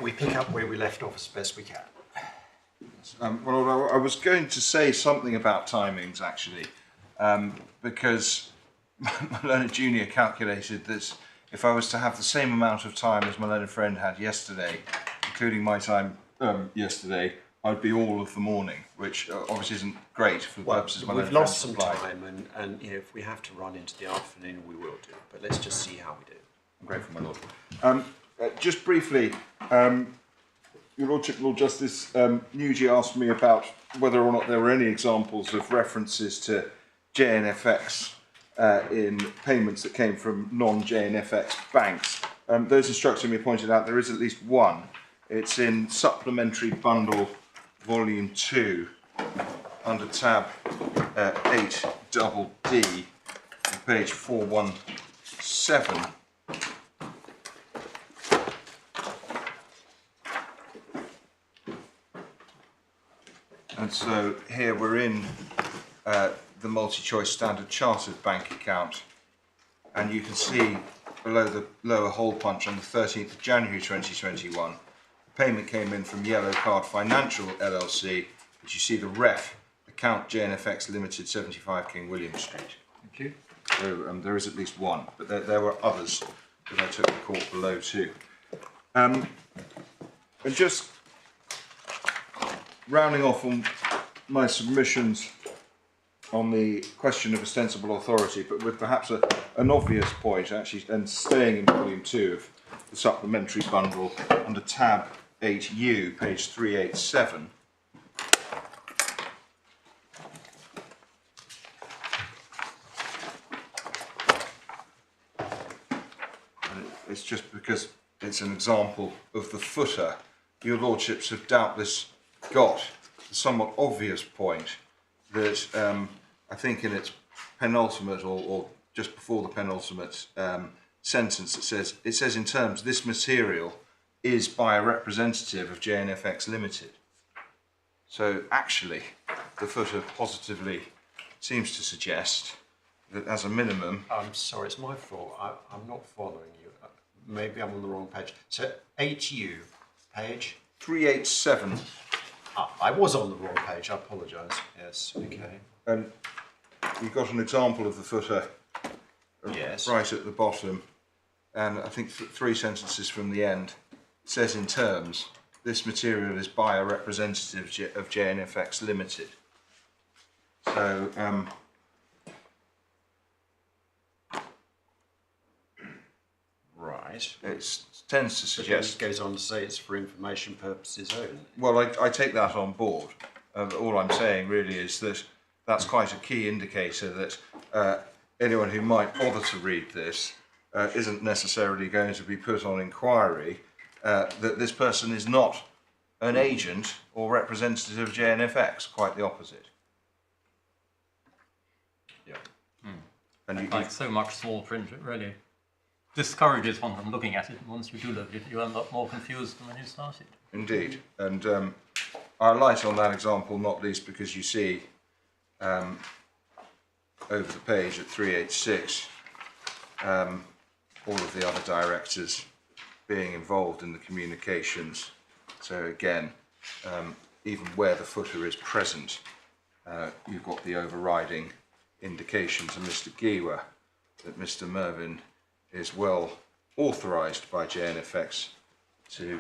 we pick up where we left off as best we can. Well, I was going to say something about timings actually, because my learned junior calculated that if I was to have the same amount of time as my learned friend had yesterday, including my time yesterday, I'd be all of the morning, which obviously isn't great for the purposes of my learned friend. We've lost some time, and you know, if we have to run into the afternoon, we will do. But let's just see how we do. I'm grateful, my lord. Just briefly, Your Lordship, Lord Justice, Nugee asked me about whether or not there were any examples of references to JNFX in payments that came from non-JNFX banks. Those instructing me pointed out there is at least one. It's in Supplementary Bundle Volume 2 under tab 8DD, page 417. And so here we're in the multi-choice standard chartered bank account, and you can see below the lower hole punch on the 13th of January 2021, the payment came in from Yellow Card Financial LLC, but you see the ref, account JNFX Ltd, 75 King William Street. Thank you. So there is at least one, but there were others that I took the court below too. And just rounding off on my submissions on the question of ostensible authority, but with perhaps an obvious point actually, and staying in volume 2 of the supplementary bundle under tab 8U, page 387. And it's just because it's an example of the footer. Your Lordships have doubtless got the somewhat obvious point that I think in its penultimate or just before the penultimate sentence it says in terms this material is by a representative of JNFX Limited. So actually the footer positively seems to suggest that as a minimum... I'm sorry, it's my fault. I'm not following you. Maybe I'm on the wrong page. So 8U, page? 387. I was on the wrong page, I apologise. Yes, okay. And you've got an example of the footer yes. Right at the bottom, and I think 3 sentences from the end. It says in terms, this material is by a representative of JNFX Limited. So, right. It tends to suggest... It goes on to say it's for information purposes only. Well, I take that on board. All I'm saying really is that that's quite a key indicator that anyone who might bother to read this isn't necessarily going to be put on inquiry that this person is not an agent or representative of JNFX, quite the opposite. Yeah. And like so much small print, it really discourages one from looking at it. Once you do look at it, you end up more confused than when you started. Indeed, and I light on that example not least because you see over the page at 386 all of the other directors being involved in the communications. So again, even where the footer is present, you've got the overriding indication to Mr. Giwa that Mr. Mervyn is well authorised by JNFX to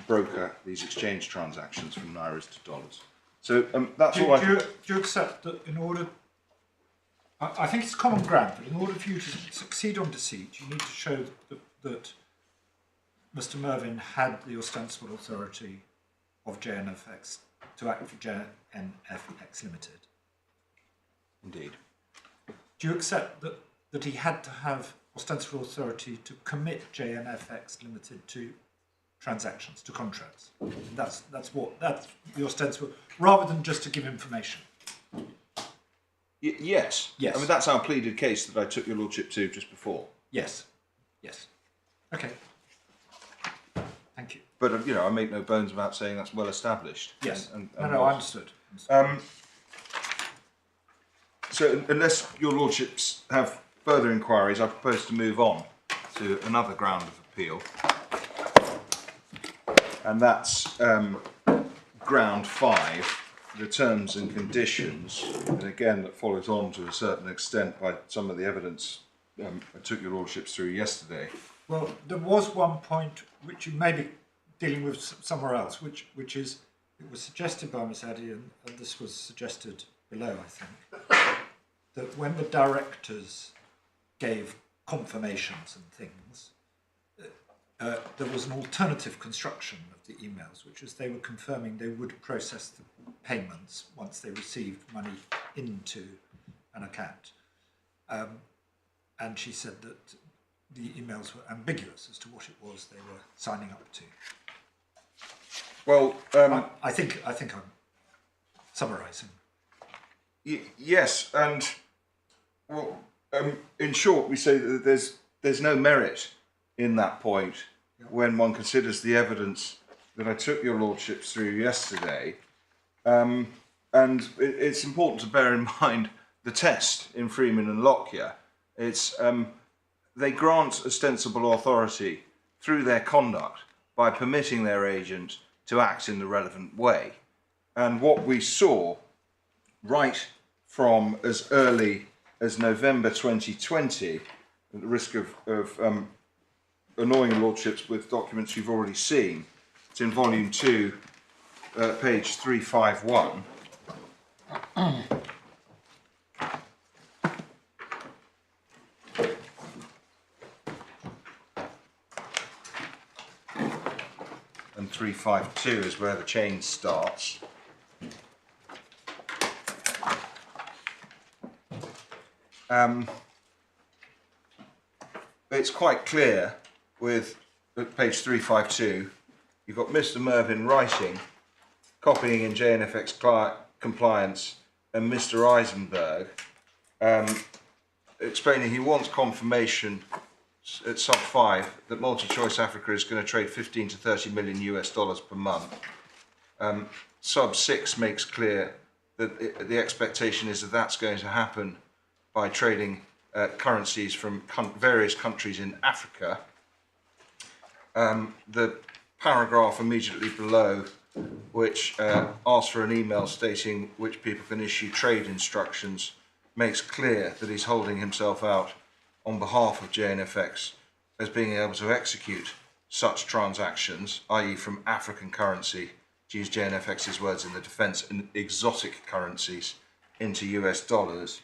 broker these exchange transactions from Nairas to dollars. So that's all I... Do you accept that in order... I think it's common ground, but in order for you to succeed on deceit, you need to show that Mr. Mervyn had the ostensible authority of JNFX to act for JNFX Limited. Indeed. Do you accept that he had to have ostensible authority to commit JNFX Limited to transactions, to contracts? That's the ostensible, rather than just to give information. Yes. Yes. I mean, that's our pleaded case that I took your lordship to just before. Yes. Yes. Okay. Thank you. But you know, I make no bones about saying that's well established. Yes. And No, I understood. So, unless your lordships have further inquiries, I propose to move on to another ground of appeal. and that's ground 5, the terms and conditions, and again that follows on to a certain extent by some of the evidence I took your lordships through yesterday. Well, there was one point which you may be dealing with somewhere else, which is, it was suggested by Miss Addy, and this was suggested below, I think, that when the directors gave confirmations and things, there was an alternative construction of the emails, which was they were confirming they would process the payments once they received money into an account. And she said that the emails were ambiguous as to what it was they were signing up to. Well, I think I'm summarising. Yes, and well, in short, we say that there's no merit in that point when one considers the evidence that I took your lordships through yesterday, and it's important to bear in mind the test in Freeman and Lockyer. It's they grant ostensible authority through their conduct by permitting their agent to act in the relevant way, and what we saw right from as early as November 2020, at the risk of annoying lordships with documents you've already seen, it's in volume 2, page 351. And 352 is where the chain starts. It's quite clear with at page 352, you've got Mr. Mervyn writing, copying in JNFX compliance, and Mr. Eisenberg explaining he wants confirmation at sub 5 that Multi-Choice Africa is going to trade 15 to 30 million US dollars per month. Sub 6 makes clear that the expectation is that that's going to happen by trading currencies from various countries in Africa. The paragraph immediately below, which asks for an email stating which people can issue trade instructions, makes clear that he's holding himself out on behalf of JNFX as being able to execute such transactions, i.e. from African currency, to use JNFX's words in the defence, in exotic currencies into US dollars.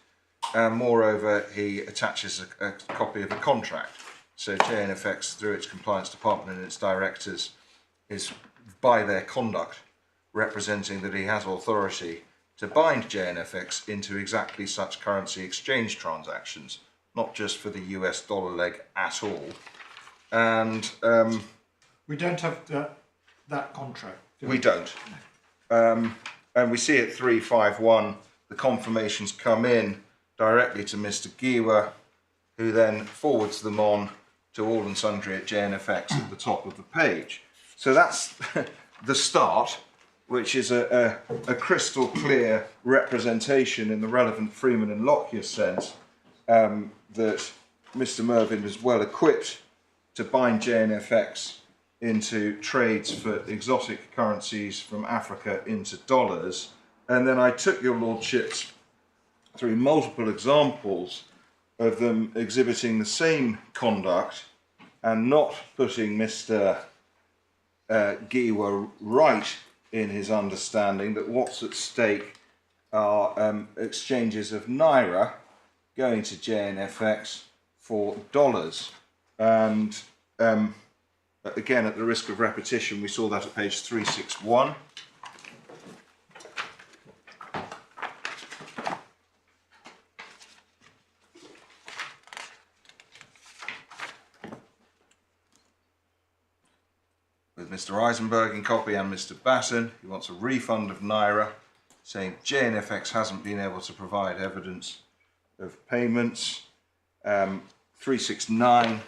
And moreover, he attaches a copy of a contract. So JNFX, through its compliance department and its directors, is by their conduct representing that he has authority to bind JNFX into exactly such currency exchange transactions, not just for the US dollar leg at all. And we don't have that contract. We don't. And we see at 351 the confirmations come in directly to Mr. Giwa, who then forwards them on to all and sundry at JNFX at the top of the page. So that's the start, which is a crystal clear representation in the relevant Freeman and Lockyer sense that Mr. Mervyn is well equipped to bind JNFX into trades for exotic currencies from Africa into dollars. And then I took your lordships through multiple examples of them exhibiting the same conduct and not putting Mr. Giwa right in his understanding that what's at stake are exchanges of Naira going to JNFX for dollars. And again, at the risk of repetition, we saw that at page 361. With Mr. Eisenberg in copy and Mr. Batten, he wants a refund of Naira, saying JNFX hasn't been able to provide evidence of payments. 369.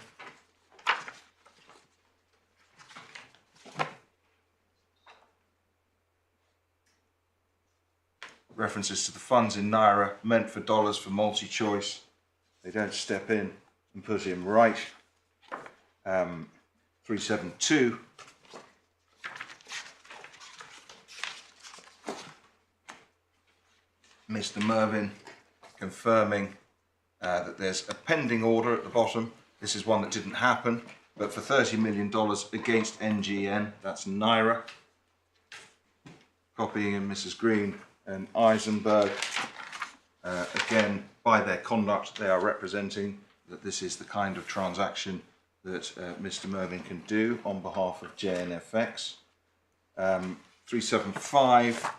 References to the funds in Naira meant for dollars for multi-choice. They don't step in and put him right. 372. Mr. Mervyn confirming that there's a pending order at the bottom. This is one that didn't happen, but for $30 million against NGN, that's Naira. Copying in Mrs. Green and Eisenberg. Again, by their conduct, they are representing that this is the kind of transaction that Mr. Mervyn can do on behalf of JNFX. 375.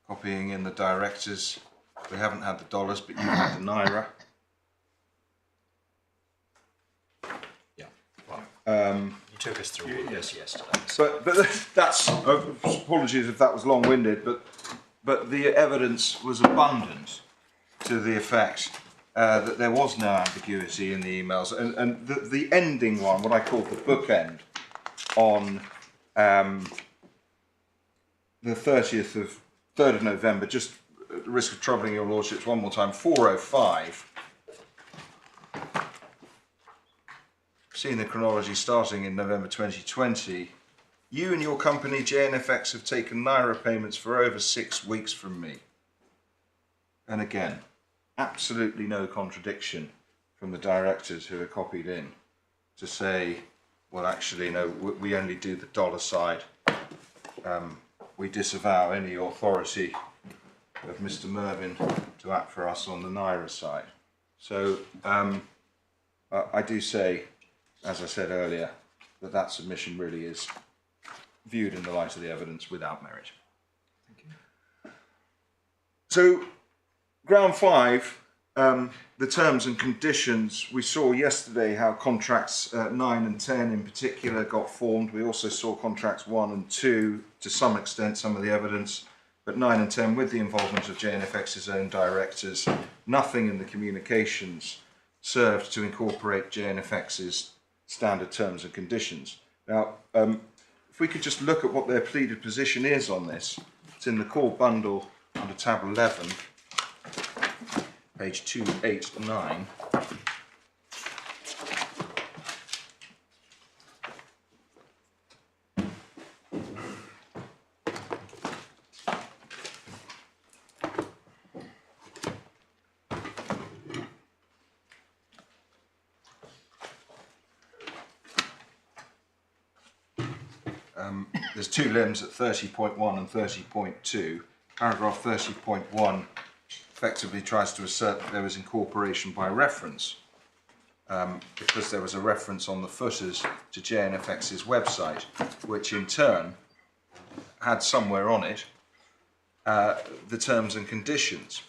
Copying in the directors. We haven't had the dollars, but you've had the Naira. Yeah. Well, you took us through all this yesterday. So. But that's, apologies if that was long-winded, but the evidence was abundant to the effect that there was no ambiguity in the emails. And the ending one, what I call the bookend, on the 3rd of November, just at the risk of troubling your lordships one more time, 4:05. Seeing the chronology starting in November 2020, you and your company JNFX have taken Naira payments for over 6 weeks from me. And again, absolutely no contradiction from the directors who are copied in to say, well, actually, no, we only do the dollar side. We disavow any authority of Mr. Mervyn to act for us on the Naira side. So I do say, as I said earlier, that submission really is viewed in the light of the evidence without merit. Thank you. So, ground 5, the terms and conditions. We saw yesterday how contracts 9 and 10 in particular got formed. We also saw contracts 1 and 2 to some extent, some of the evidence, but 9 and 10 with the involvement of JNFX's own directors. Nothing in the communications served to incorporate JNFX's standard terms and conditions. Now, if we could just look at what their pleaded position is on this, it's in the core bundle under tab 11, page 289. There's 2 limbs at 30.1 and 30.2. Paragraph 30.1 effectively tries to assert that there was incorporation by reference because there was a reference on the footers to JNFX's website, which in turn had somewhere on it the terms and conditions.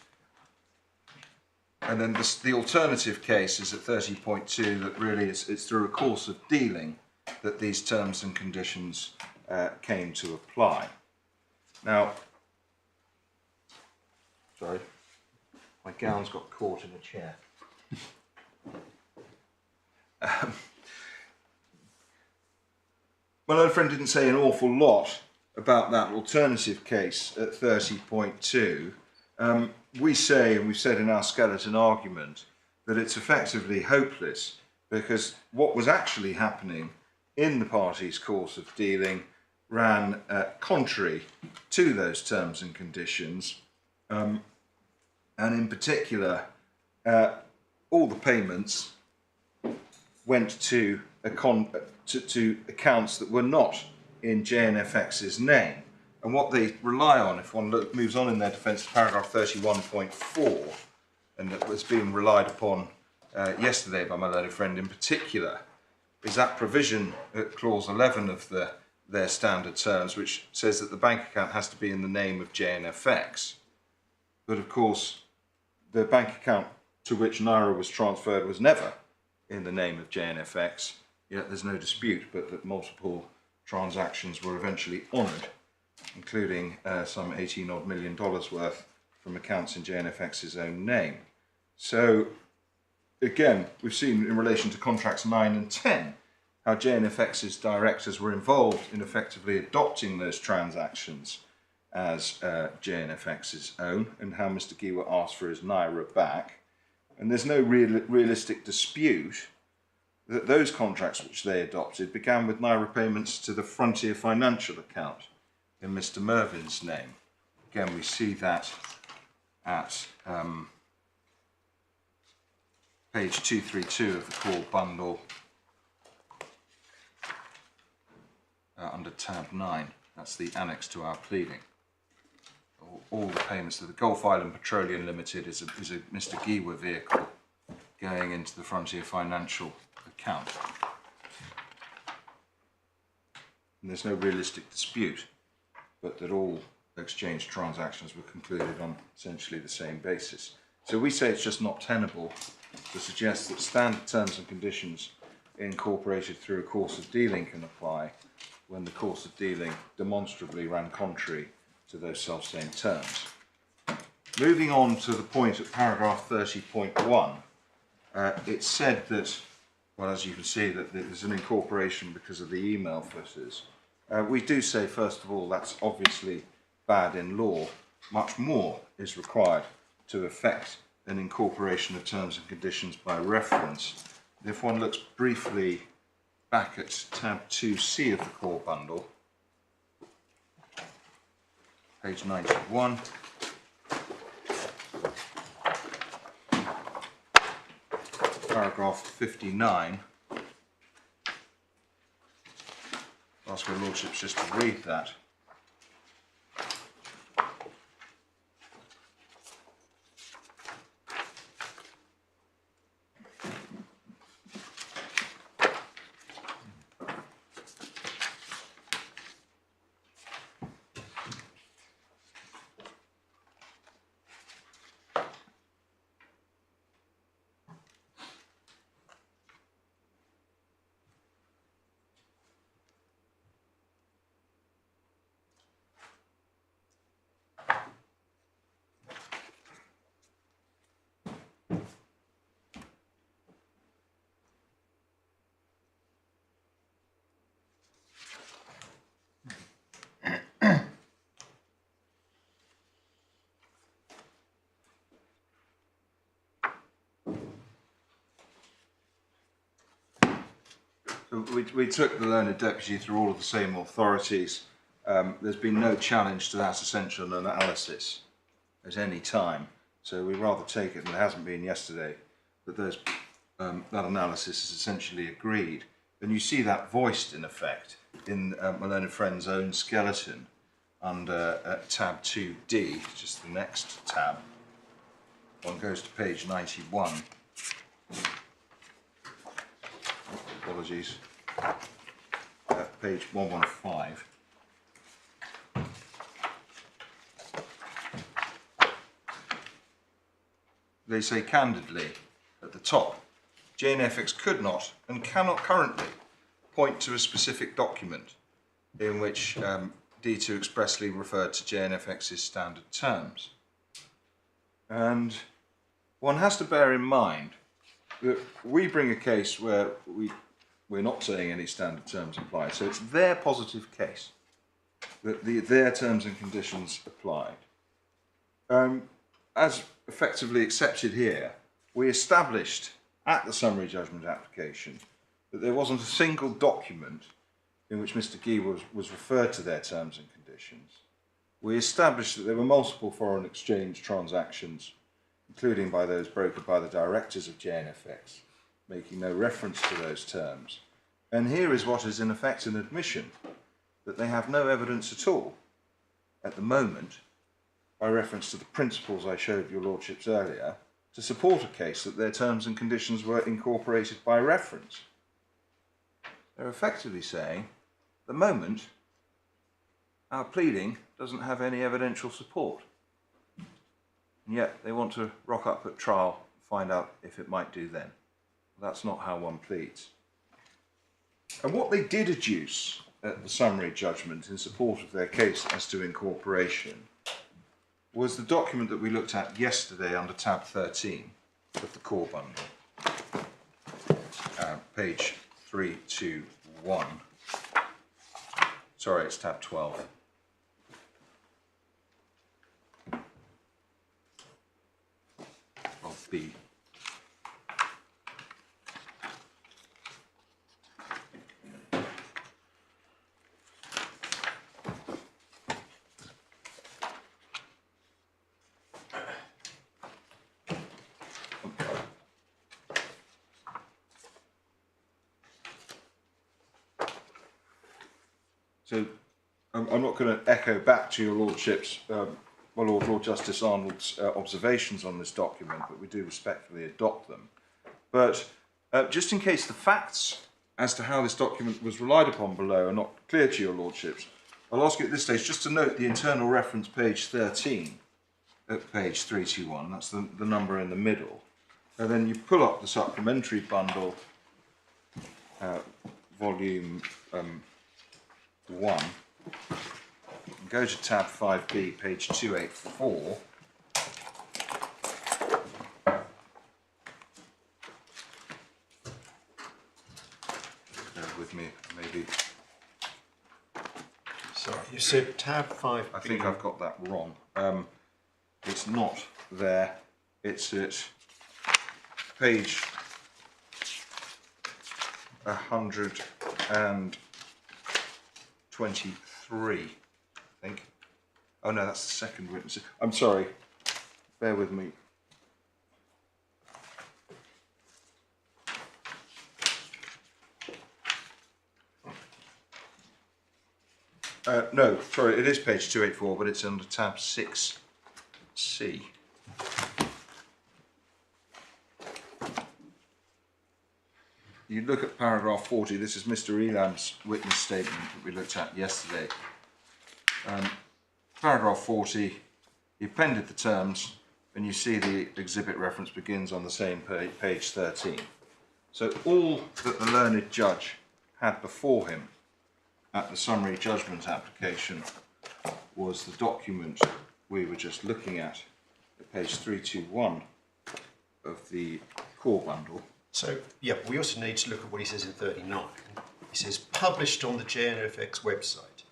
And then the alternative case is at 30.2 that really it's through a course of dealing that these terms and conditions came to apply. Now, sorry, my gown's got caught in a chair. My old friend didn't say an awful lot about that alternative case at 30.2. We say, and we've said in our skeleton argument, that it's effectively hopeless because what was actually happening in the parties' course of dealing ran contrary to those terms and conditions, and in particular, all the payments went to accounts that were not in JNFX's name. And what they rely on, if one moves on in their defence to paragraph 31.4, and that was being relied upon yesterday by my learned friend in particular, is that provision at clause 11 of their standard terms, which says that the bank account has to be in the name of JNFX. But of course, the bank account to which Naira was transferred was never in the name of JNFX, yet there's no dispute but that multiple transactions were eventually honoured, including some $18 odd million worth from accounts in JNFX's own name. So again, we've seen in relation to contracts 9 and 10 how JNFX's directors were involved in effectively adopting those transactions as JNFX's own, and how Mr. Giwa asked for his Naira back. And there's no realistic dispute that those contracts which they adopted began with Naira payments to the Frontier Financial account, in Mr. Mervin's name. Again, we see that at page 232 of the core bundle under tab 9. That's the annex to our pleading. All the payments to the Gulf Island Petroleum Limited is a Mr. Giwa vehicle going into the Frontier Financial account. And there's no realistic dispute, but that all exchange transactions were concluded on essentially the same basis. So we say it's just not tenable to suggest that standard terms and conditions incorporated through a course of dealing can apply when the course of dealing demonstrably ran contrary to those self-same terms. Moving on to the point at paragraph 30.1, it's said that, well, as you can see, that there's an incorporation because of the email footers. We do say, first of all, that's obviously bad in law. Much more is required to effect an incorporation of terms and conditions by reference. If one looks briefly back at tab 2C of the core bundle, page 91, paragraph 59, I'll ask your lordships just to read that. So we took the learned deputy through all of the same authorities. There's been no challenge to that essential analysis at any time. So we rather take it, and there hasn't been yesterday, that that analysis is essentially agreed. And you see that voiced in effect in my learned friend's own skeleton under tab 2D, just the next tab. One goes to page 91. Apologies. Page 115. They say candidly at the top, JNFX could not and cannot currently point to a specific document in which D2 expressly referred to JNFX's standard terms. And one has to bear in mind that we bring a case where we're not saying any standard terms apply, so it's their positive case that their terms and conditions applied. As effectively accepted here, we established at the summary judgment application that there wasn't a single document in which Mr. Giwa was referred to their terms and conditions. We established that there were multiple foreign exchange transactions, including by those brokered by the directors of JNFX, making no reference to those terms. And here is what is in effect an admission that they have no evidence at all at the moment, by reference to the principles I showed your lordships earlier, to support a case that their terms and conditions were incorporated by reference. They're effectively saying, at the moment, our pleading doesn't have any evidential support. And yet they want to rock up at trial and find out if it might do then. That's not how one pleads. And what they did adduce at the summary judgment in support of their case as to incorporation was the document that we looked at yesterday under tab 13 of the core bundle, page 321. Sorry, it's tab 12. Of B. So I'm not going to echo back to your Lordship's, Lord Justice Arnold's observations on this document, but we do respectfully adopt them. But just in case the facts as to how this document was relied upon below are not clear to your Lordships, I'll ask you at this stage just to note the internal reference page 13 at page 321, that's the number in the middle. And then you pull up the supplementary bundle, volume 1, and go to tab 5B, page 284. Bear with me, maybe. Sorry, you said tab 5. I think I've got that wrong. It's not there. It's at page 123, I think. Oh no, that's the second witness. I'm sorry. Bear with me. No, sorry, it is page 284, but it's under tab 6C. You look at paragraph 40, this is Mr. Elam's witness statement that we looked at yesterday. Paragraph 40, he appended the terms, and you see the exhibit reference begins on the same page 13. So all that the learned judge had before him at the summary judgment application was the document we were just looking at page 321 of the core bundle. So, yeah, we also need to look at what he says in 39. He says, published on the JNFX website.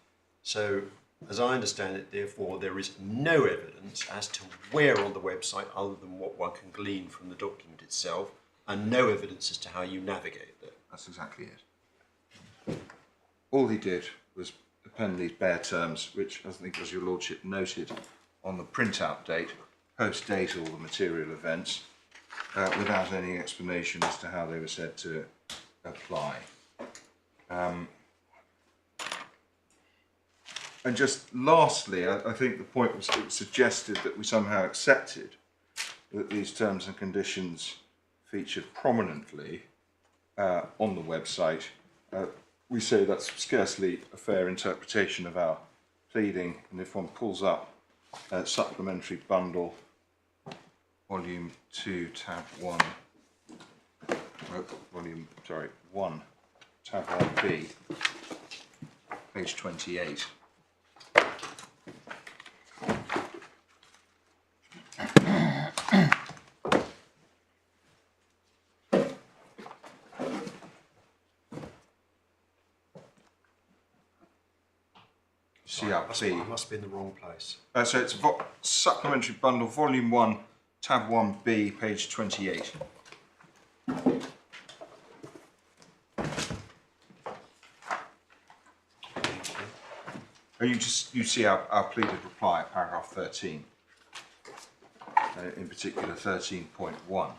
So, as I understand it, therefore, there is no evidence as to where on the website other than what one can glean from the document itself, and no evidence as to how you navigate there. That's exactly it. All he did was append these bare terms, which I think, as your Lordship noted, on the printout date, post-date all the material events, without any explanation as to how they were said to apply. And just lastly, I think the point was it was suggested that we somehow accepted that these terms and conditions featured prominently on the website. We say that's scarcely a fair interpretation of our pleading, and if one pulls up supplementary bundle, volume 2, tab 1, volume, 1, tab 1B, page 28. I must be in the wrong place. So it's supplementary bundle, volume 1, tab 1B, page 28. And you see our pleaded reply at paragraph 13, in particular 13.1.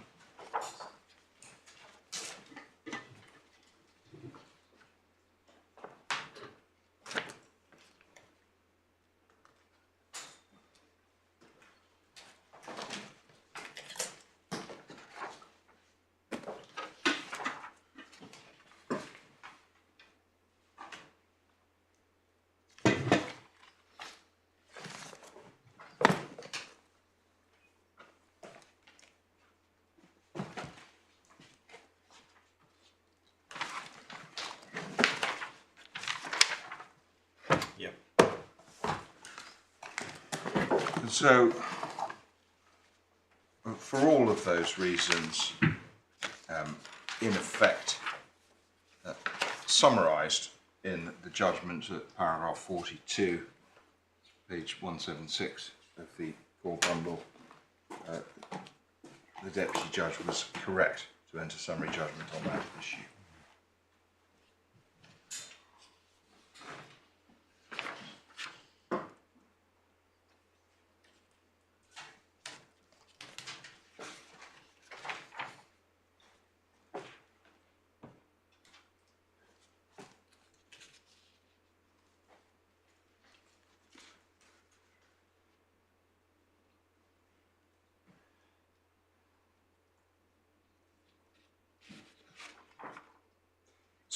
So, for all of those reasons, in effect, summarised in the judgment at paragraph 42, page 176 of the core bundle, the Deputy Judge was correct to enter summary judgment on that issue.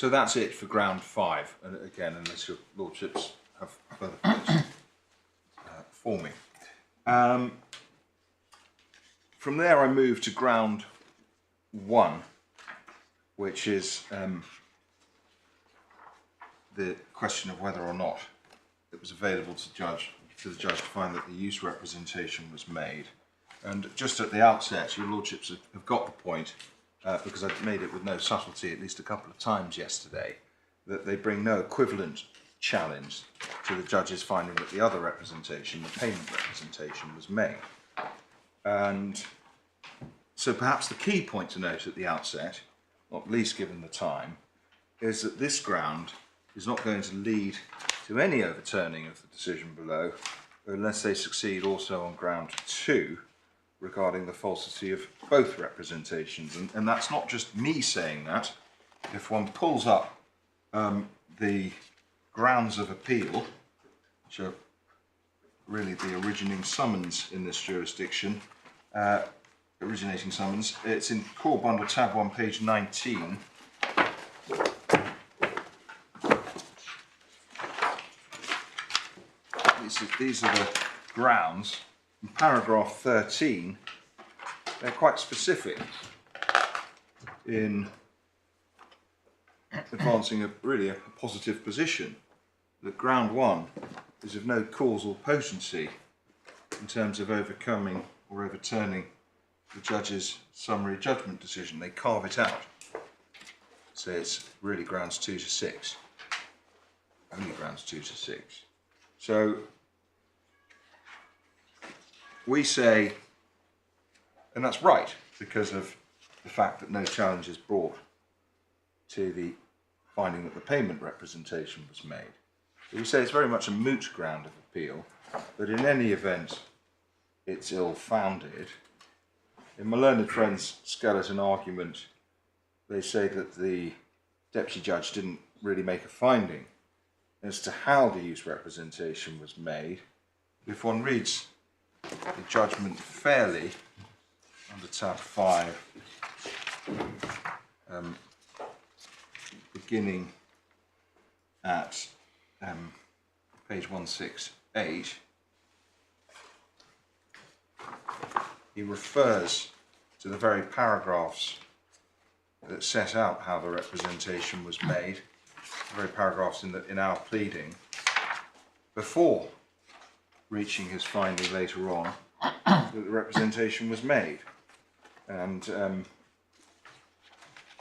So that's it for ground 5, and again, unless your lordships have further points for me. From there I move to ground 1, which is the question of whether or not it was available to the judge to find that the use representation was made. And just at the outset, your lordships have got the point, because I've made it with no subtlety at least a couple of times yesterday, that they bring no equivalent challenge to the judge's finding that the other representation, the payment representation, was made. And so perhaps the key point to note at the outset, not least given the time, is that this ground is not going to lead to any overturning of the decision below unless they succeed also on ground 2 regarding the falsity of both representations. And that's not just me saying that. If one pulls up the grounds of appeal, which are really the originating summons in this jurisdiction, originating summons, it's in Core Bundle tab 1, page 19. These are the grounds. In paragraph 13, they're quite specific in advancing really a positive position, that ground 1 is of no causal potency in terms of overcoming or overturning the judge's summary judgment decision. They carve it out. So it's really grounds 2 to 6. Only grounds 2 to 6. So we say, and that's right, because of the fact that no challenge is brought to the finding that the payment representation was made. So we say it's very much a moot ground of appeal, but in any event, it's ill-founded. In my learned friend's skeleton argument, they say that the deputy judge didn't really make a finding as to how the use representation was made. If one reads the judgment fairly, under tab 5, beginning at page 168, he refers to the very paragraphs that set out how the representation was made, the very paragraphs in our pleading, before reaching his finding later on that the representation was made, and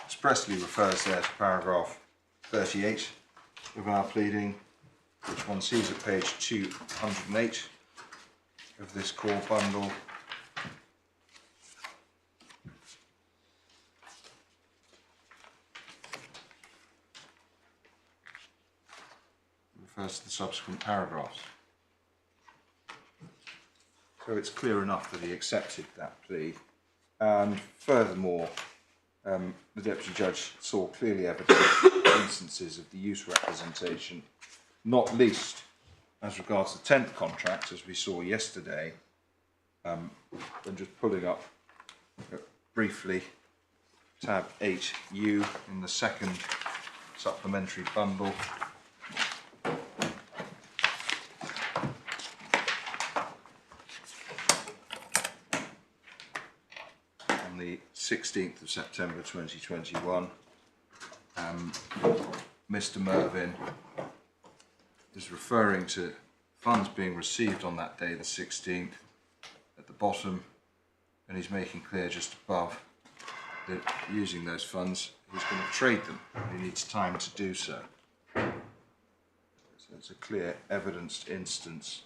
expressly refers there to paragraph 38 of our pleading, which one sees at page 208 of this core bundle. Refers to the subsequent paragraphs. So it's clear enough that he accepted that plea, and furthermore, the deputy judge saw clearly evident instances of the use representation, not least as regards the 10th contract, as we saw yesterday. And just pulling up briefly tab 8U in the second supplementary bundle. On the 16th of September 2021, Mr. Mervyn is referring to funds being received on that day, the 16th, at the bottom, and he's making clear just above that using those funds, he's going to trade them. He needs time to do so. So it's a clear evidenced instance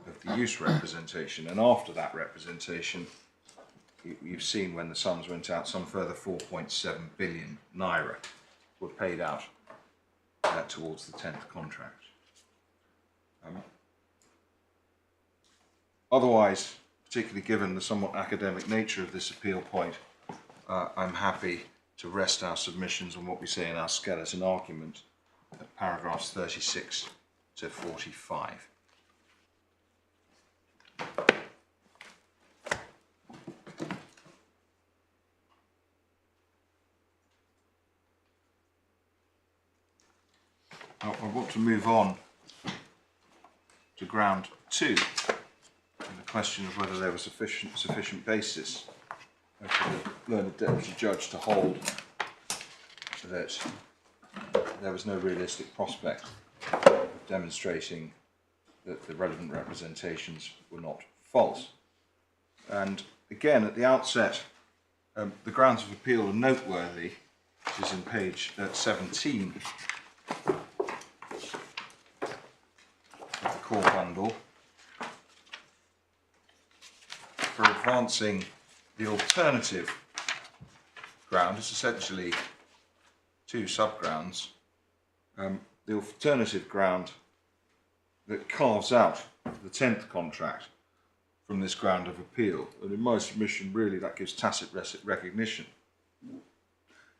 of the use representation, and after that representation, you've seen when the sums went out, some further 4.7 billion naira were paid out towards the 10th contract. Otherwise, particularly given the somewhat academic nature of this appeal point, I'm happy to rest our submissions on what we say in our skeleton argument at paragraphs 36 to 45. to move on to ground 2, and the question of whether there was sufficient basis for the learned deputy judge to hold that there was no realistic prospect of demonstrating that the relevant representations were not false. And again, at the outset, the grounds of appeal are noteworthy, which is in page 17 of the core bundle, for advancing the alternative ground. It's essentially two sub-grounds. The alternative ground that carves out the 10th contract from this ground of appeal, and in my submission really that gives tacit recognition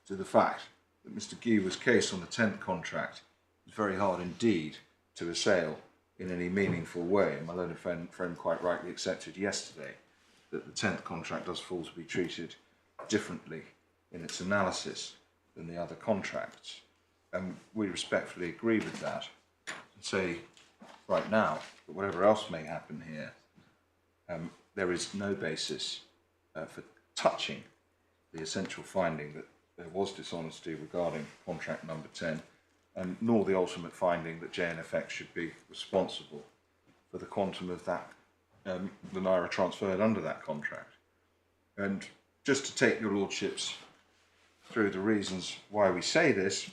to the fact that Mr. Giwa's case on the 10th contract is very hard indeed to assail in any meaningful way. My learned friend quite rightly accepted yesterday that the 10th contract does fall to be treated differently in its analysis than the other contracts, and we respectfully agree with that and say right now that whatever else may happen here, there is no basis for touching the essential finding that there was dishonesty regarding contract number 10, and nor the ultimate finding that JNFX should be responsible for the quantum of that, the Naira transferred under that contract. And just to take your lordships through the reasons why we say this,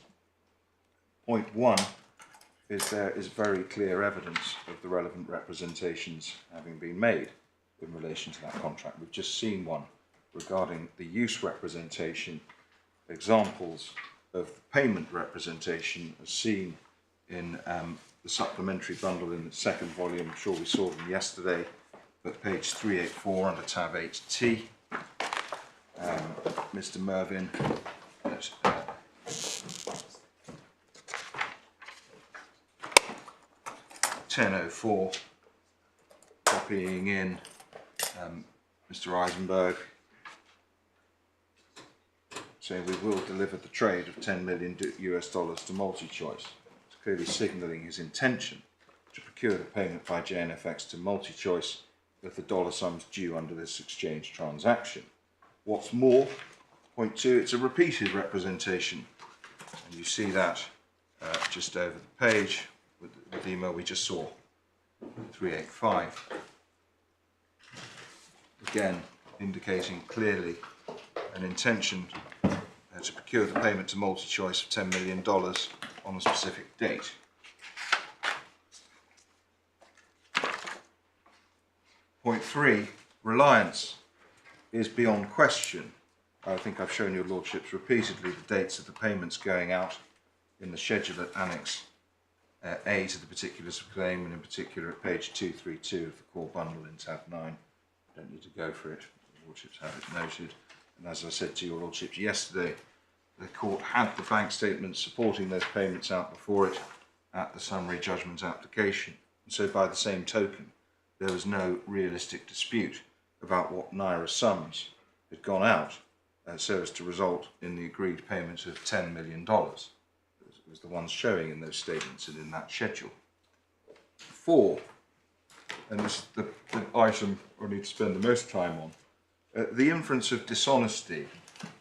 point 1 is there is very clear evidence of the relevant representations having been made in relation to that contract. We've just seen one regarding the use representation, examples of the payment representation as seen in the supplementary bundle in the second volume. I'm sure we saw them yesterday, but page 384 under tab 8T. Mr. Mervyn at 10:04 copying in Mr. Eisenberg saying we will deliver the trade of $10 million US to MultiChoice. It's clearly signalling his intention to procure the payment by JNFX to MultiChoice with the dollar sums due under this exchange transaction. What's more, point 2, it's a repeated representation, and you see that just over the page with the email we just saw, 385. Again, indicating clearly an intention to procure the payment to MultiChoice of $10 million on a specific date. Point 3, reliance is beyond question. I think I've shown your lordships repeatedly the dates of the payments going out in the schedule at Annex A to the particulars of claim, and in particular at page 232 of the core bundle in tab 9. I don't need to go for it, the lordships have it noted. And as I said to your lordships yesterday, the court had the bank statements supporting those payments out before it at the summary judgment application. And so by the same token, there was no realistic dispute about what Naira sums had gone out so as to result in the agreed payment of $10 million. It was the ones showing in those statements and in that schedule. 4, and this is the item I need to spend the most time on, the inference of dishonesty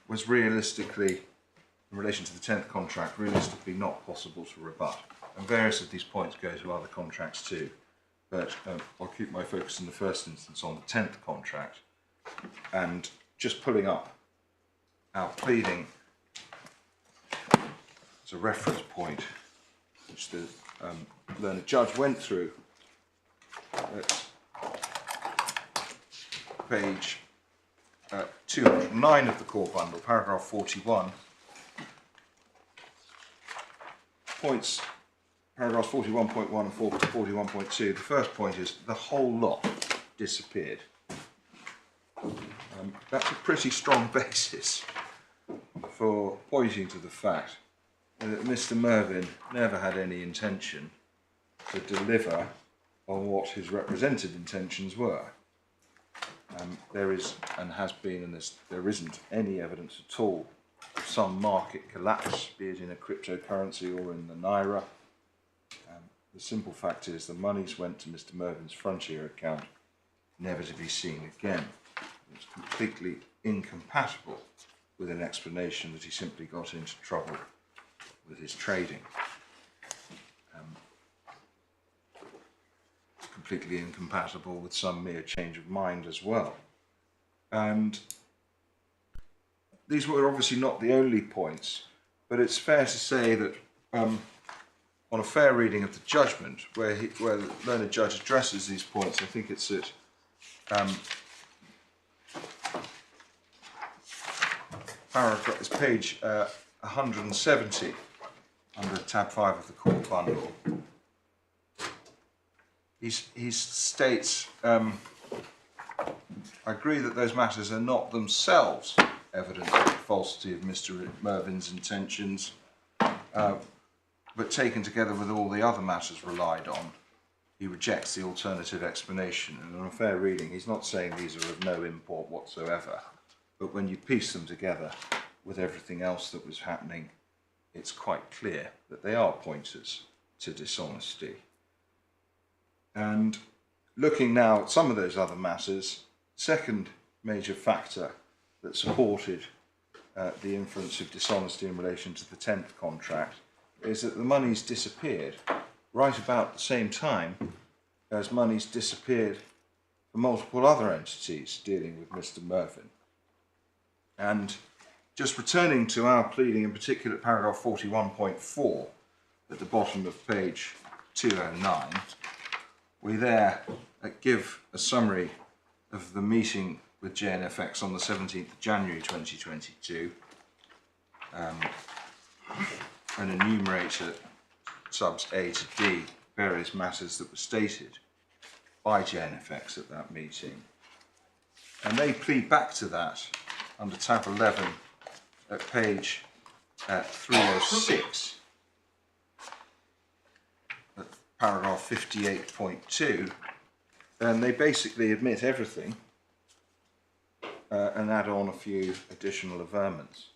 was realistically, in relation to the 10th contract, realistically not possible to rebut. And various of these points go to other contracts too. But I'll keep my focus in the first instance on the 10th contract. And just pulling up our pleading as a reference point, which the learned judge went through at page 209 of the core bundle, paragraph 41. Points, paragraphs 41.1 and 41.2. The first point is the whole lot disappeared. That's a pretty strong basis for pointing to the fact that Mr. Mervyn never had any intention to deliver on what his represented intentions were. There is and has been, and there isn't any evidence at all of some market collapse, be it in a cryptocurrency or in the Naira. The simple fact is the monies went to Mr. Mervin's Frontier account, never to be seen again. It's completely incompatible with an explanation that he simply got into trouble with his trading. Completely incompatible with some mere change of mind as well. And these were obviously not the only points, but it's fair to say that on a fair reading of the judgment, where the learned judge addresses these points, I think it's at paragraph, it's page 170 under tab 5 of the court bundle. He states, I agree that those matters are not themselves evidence of the falsity of Mr. Mervin's intentions, but taken together with all the other matters relied on, he rejects the alternative explanation. And on a fair reading, he's not saying these are of no import whatsoever, but when you piece them together with everything else that was happening, it's quite clear that they are pointers to dishonesty. And looking now at some of those other matters, second major factor that supported the inference of dishonesty in relation to the 10th contract is that the monies disappeared right about the same time as monies disappeared for multiple other entities dealing with Mr. Mervyn. And just returning to our pleading, in particular paragraph 41.4 at the bottom of page 209, we there give a summary of the meeting with JNFX on the 17th of January 2022 and enumerate at subs A to D various matters that were stated by JNFX at that meeting. And they plead back to that under tab 11 at page 306. Paragraph 58.2, and they basically admit everything and add on a few additional averments.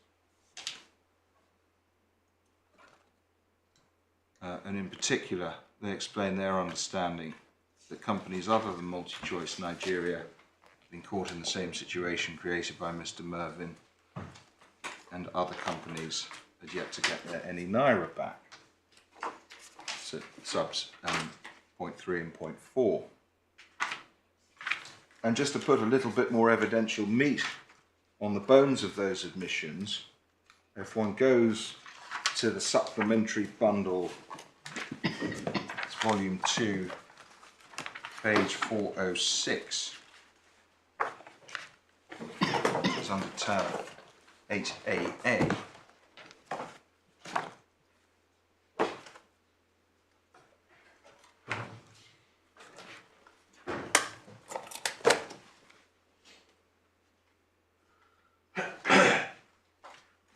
And in particular, they explain their understanding that companies other than MultiChoice Nigeria have been caught in the same situation created by Mr. Mervyn, and other companies had yet to get their any naira back. So subs 0.3 and 0.4. And just to put a little bit more evidential meat on the bones of those admissions, if one goes to the supplementary bundle, it's volume 2, page 406, it's under tab 8AA.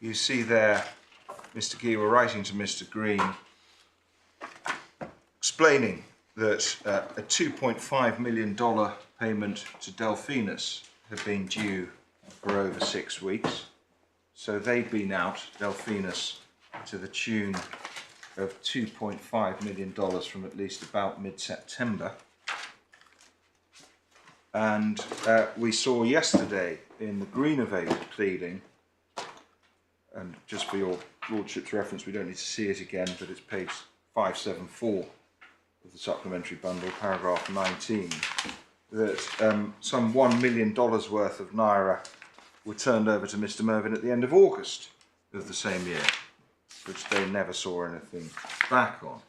You see there Mr. Giwa writing to Mr. Green, explaining that a $2.5 million payment to Delphinus had been due for over 6 weeks. So they'd been out, Delphinus, to the tune of $2.5 million from at least about mid-September. And we saw yesterday in the Greenavate pleading, and just for your Lordship's reference, we don't need to see it again, but it's page 574 of the supplementary bundle, paragraph 19, that some $1 million worth of naira were turned over to Mr. Mervyn at the end of August of the same year, which they never saw anything back on.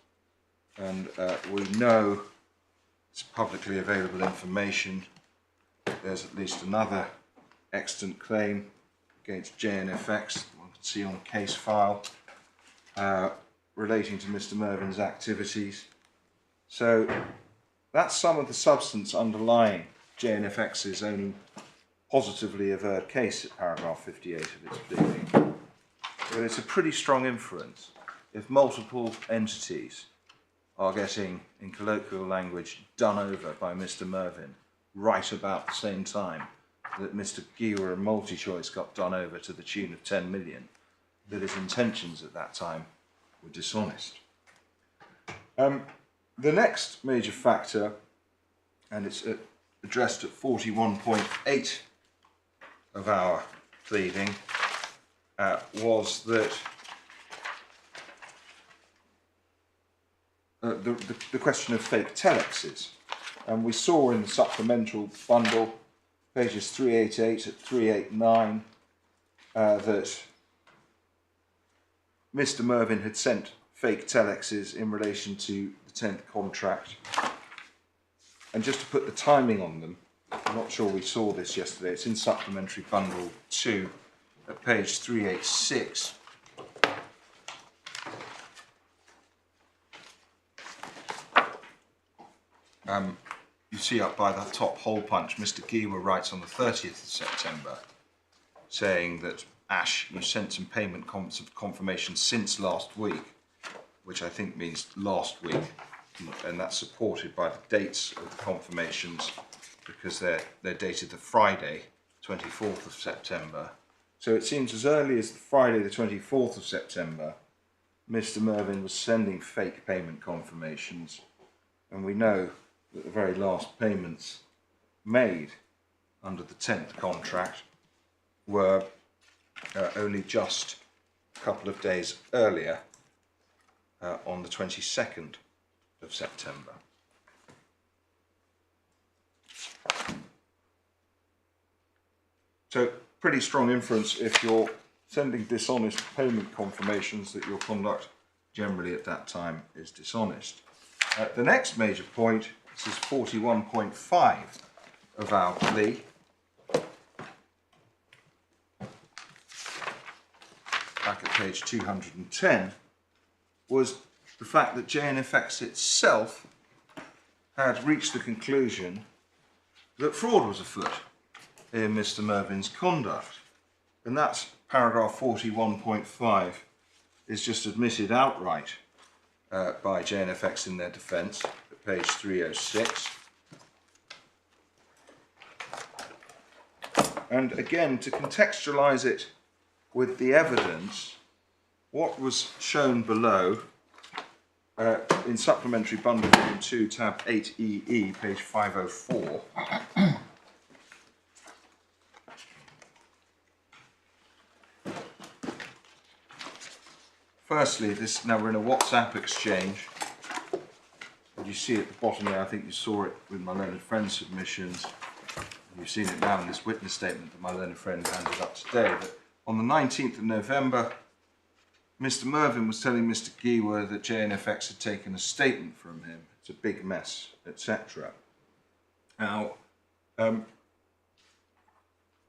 And we know, it's publicly available information, there's at least another extant claim against JNFX, one can see on the case file, relating to Mr. Mervyn's activities. So that's some of the substance underlying JNFX's own positively averred case at paragraph 58 of its pleading. But it's a pretty strong inference. If multiple entities are getting, in colloquial language, done over by Mr. Mervyn right about the same time that Mr. Giwa and MultiChoice got done over to the tune of 10 million, that his intentions at that time were dishonest. The next major factor, and it's addressed at 41.8 of our pleading, was that the question of fake telexes. And we saw in the supplemental bundle, pages 388 at 389, that Mr. Mervyn had sent fake telexes in relation to the 10th contract. And just to put the timing on them, I'm not sure we saw this yesterday, it's in supplementary bundle 2 at page 386. You see up by that top hole punch, Mr. Giwa writes on the 30th of September saying that, Ash, you sent some payment confirmation since last week, which I think means last week, and that's supported by the dates of the confirmations because they're dated the Friday, 24th of September. So it seems as early as the Friday the 24th of September, Mr. Mervyn was sending fake payment confirmations, and we know that the very last payments made under the 10th contract were only just a couple of days earlier, on the 22nd of September. So pretty strong inference if you're sending dishonest payment confirmations that your conduct generally at that time is dishonest. The next major point, this is 41.5 of our plea. Back at page 210, was the fact that JNFX itself had reached the conclusion that fraud was afoot in Mr. Mervyn's conduct. And that's paragraph 41.5 is just admitted outright by JNFX in their defence at page 306. And again, to contextualise it with the evidence, what was shown below in supplementary bundle volume 2 tab 8EE page 504 firstly, this, now we're in a WhatsApp exchange, and you see at the bottom there, I think you saw it with my learned friend submissions, you've seen it now in this witness statement that my learned friend handed up today, that on the 19th of November, Mr. Mervyn was telling Mr. Giwa that JNFX had taken a statement from him. It's a big mess, etc. Now, a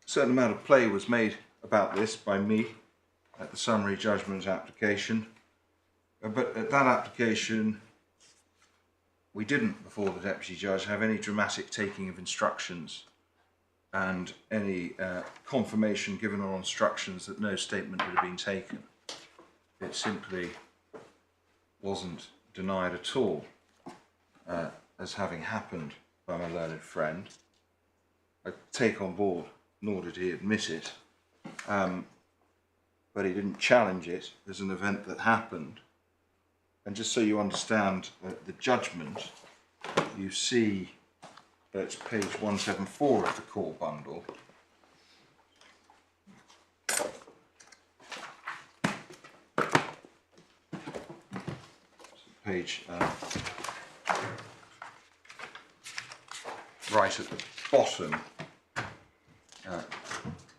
certain amount of play was made about this by me at the summary judgment application. But at that application, we didn't, before the Deputy Judge, have any dramatic taking of instructions and any confirmation given or instructions that no statement had been taken. It simply wasn't denied at all as having happened by my learned friend. I take on board, nor did he admit it, but he didn't challenge it as an event that happened. And just so you understand the judgment, you see it's page 174 of the core bundle. Page right at the bottom, the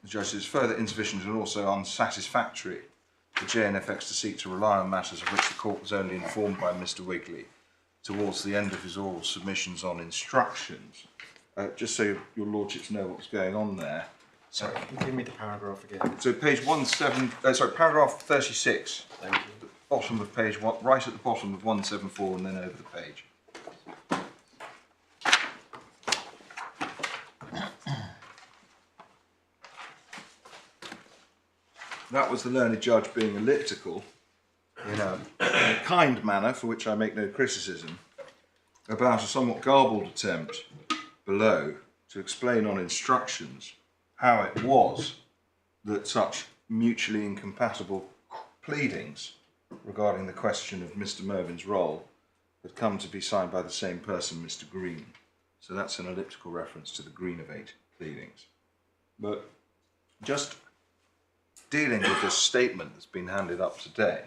judge says further insufficient and also unsatisfactory for JNFX to seek to rely on matters of which the court was only informed by Mr. Wigley towards the end of his oral submissions on instructions. Just so your lordships know what's going on there. Sorry, can you give me the paragraph again? So page paragraph 36. Thank you. Bottom of page one, right at the bottom of 174 and then over the page. That was the learned judge being elliptical in a kind manner, for which I make no criticism, about a somewhat garbled attempt below to explain on instructions how it was that such mutually incompatible pleadings regarding the question of Mr. Mervyn's role had come to be signed by the same person, Mr. Green. So that's an elliptical reference to the Greenovate pleadings. But just dealing with this statement that's been handed up today,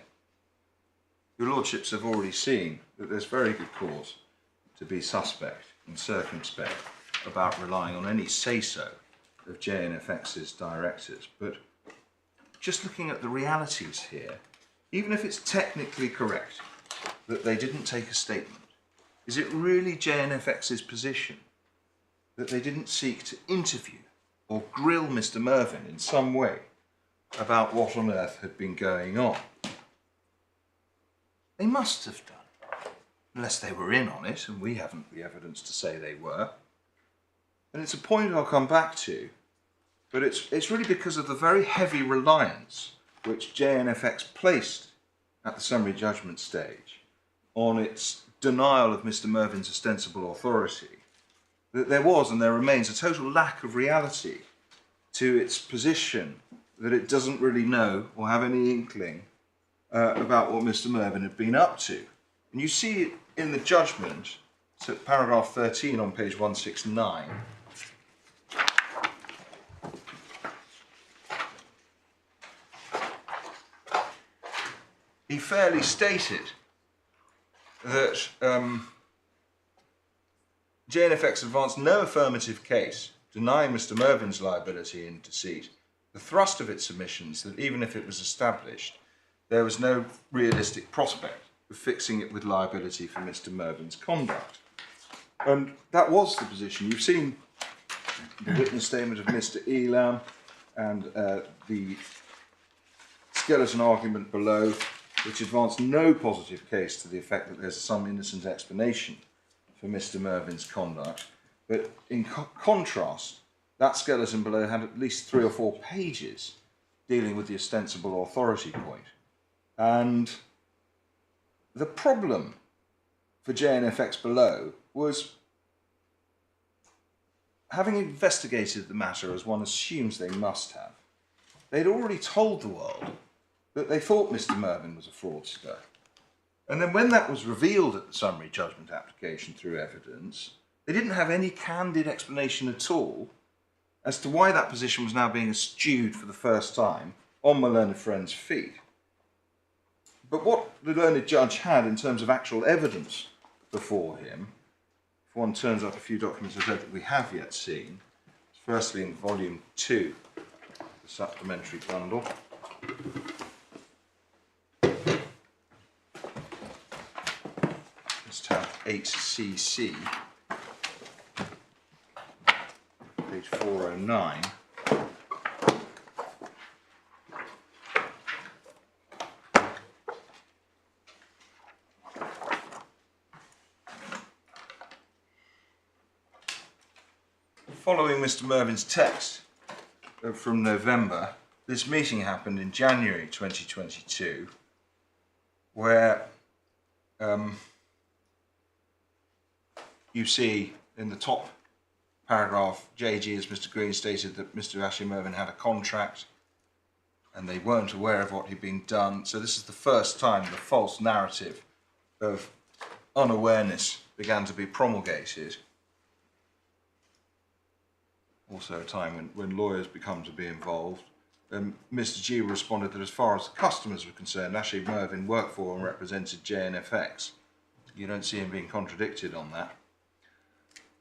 your lordships have already seen that there's very good cause to be suspect and circumspect about relying on any say-so of JNFX's directors. But just looking at the realities here, even if it's technically correct that they didn't take a statement, is it really JNFX's position that they didn't seek to interview or grill Mr. Mervyn in some way about what on earth had been going on? They must have done, unless they were in on it, and we haven't the evidence to say they were. And it's a point I'll come back to, but it's really because of the very heavy reliance which JNFX placed at the summary judgment stage on its denial of Mr. Mervyn's ostensible authority, that there was and there remains a total lack of reality to its position that it doesn't really know or have any inkling about what Mr. Mervyn had been up to. And you see it in the judgment, so paragraph 13 on page 169. He fairly stated that JNFX advanced no affirmative case denying Mr. Mervyn's liability in deceit. The thrust of its submissions that even if it was established, there was no realistic prospect of fixing it with liability for Mr. Mervyn's conduct. And that was the position. You've seen the witness statement of Mr. Elam and the skeleton argument below, which advanced no positive case to the effect that there's some innocent explanation for Mr. Mervyn's conduct. But in contrast, that skeleton below had at least 3 or 4 pages dealing with the ostensible authority point. And the problem for JNFX below was, having investigated the matter as one assumes they must have, they'd already told the world that they thought Mr. Mervyn was a fraudster. And then when that was revealed at the summary judgment application through evidence, they didn't have any candid explanation at all as to why that position was now being eschewed for the first time on my learned friend's feet. But what the learned judge had in terms of actual evidence before him, if one turns up a few documents I don't think we have yet seen, firstly in volume 2, the supplementary bundle. It's tab 8cc, page 409. Following Mr. Mervyn's text from November, this meeting happened in January 2022, where you see in the top paragraph, JG, as Mr. Green stated, that Mr. Ashley Mervyn had a contract and they weren't aware of what had been done. So this is the first time the false narrative of unawareness began to be promulgated. Also a time when lawyers become to be involved. Mr. Giwa responded that as far as the customers were concerned, Ashley Mervyn worked for and represented JNFX. You don't see him being contradicted on that.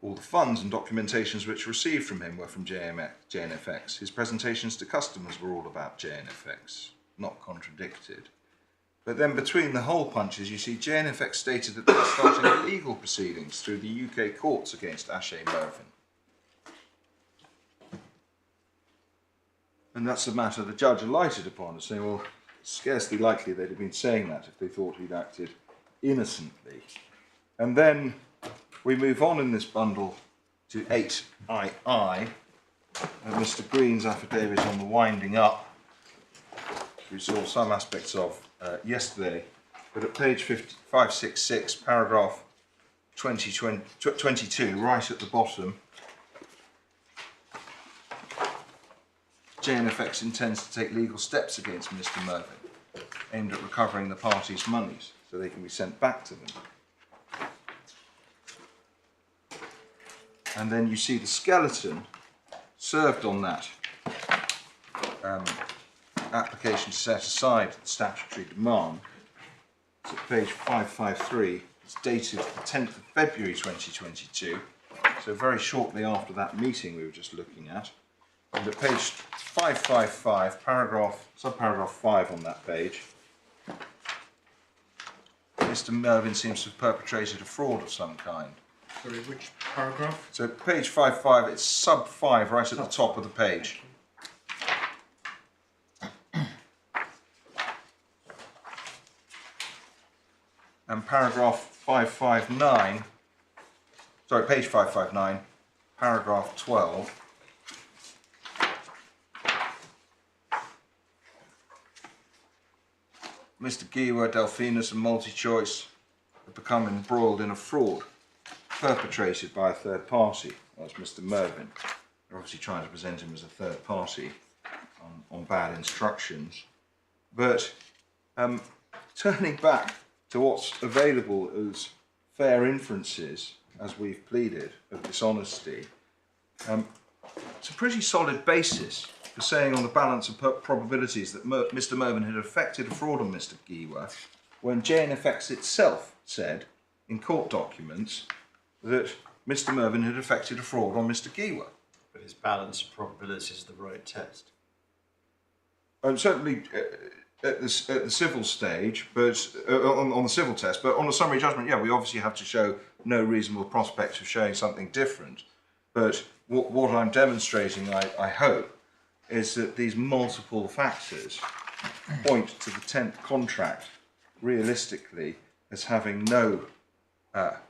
All the funds and documentations which received from him were from JNFX. His presentations to customers were all about JNFX, not contradicted. But then between the hole punches, you see JNFX stated that they were starting legal proceedings through the UK courts against Ashley Mervyn. And that's the matter the judge alighted upon, saying, well, it's scarcely likely they'd have been saying that if they thought he'd acted innocently. And then we move on in this bundle to 8II, Mr. Green's affidavit on the winding up, which we saw some aspects of yesterday, but at page 566, paragraph 22, right at the bottom, JNFX intends to take legal steps against Mr. Mervyn, aimed at recovering the parties' monies so they can be sent back to them. And then you see the skeleton served on that application to set aside the statutory demand. It's at page 553. It's dated the 10th of February 2022, so very shortly after that meeting we were just looking at. And at page 555, subparagraph 5 on that page, Mr. Mervyn seems to have perpetrated a fraud of some kind. Sorry, which paragraph? So page 55, it's sub 5 right at the top of the page. And paragraph 559, sorry, page 559, paragraph 12. Mr. Giwa, Delphinus and MultiChoice have become embroiled in a fraud perpetrated by a third party. That's Mr. Mervyn. They're obviously trying to present him as a third party on bad instructions. But turning back to what's available as fair inferences, as we've pleaded, of dishonesty, it's a pretty solid basis for saying on the balance of probabilities that Mr. Mervyn had effected a fraud on Mr. Giwa, when JNFX itself said in court documents that Mr. Mervyn had effected a fraud on Mr. Giwa. But his balance of probabilities is the right test. Certainly at the civil stage, but on the civil test, but on a summary judgment, yeah, we obviously have to show no reasonable prospect of showing something different. But what I'm demonstrating, I hope, is that these multiple factors point to the 10th contract realistically as having no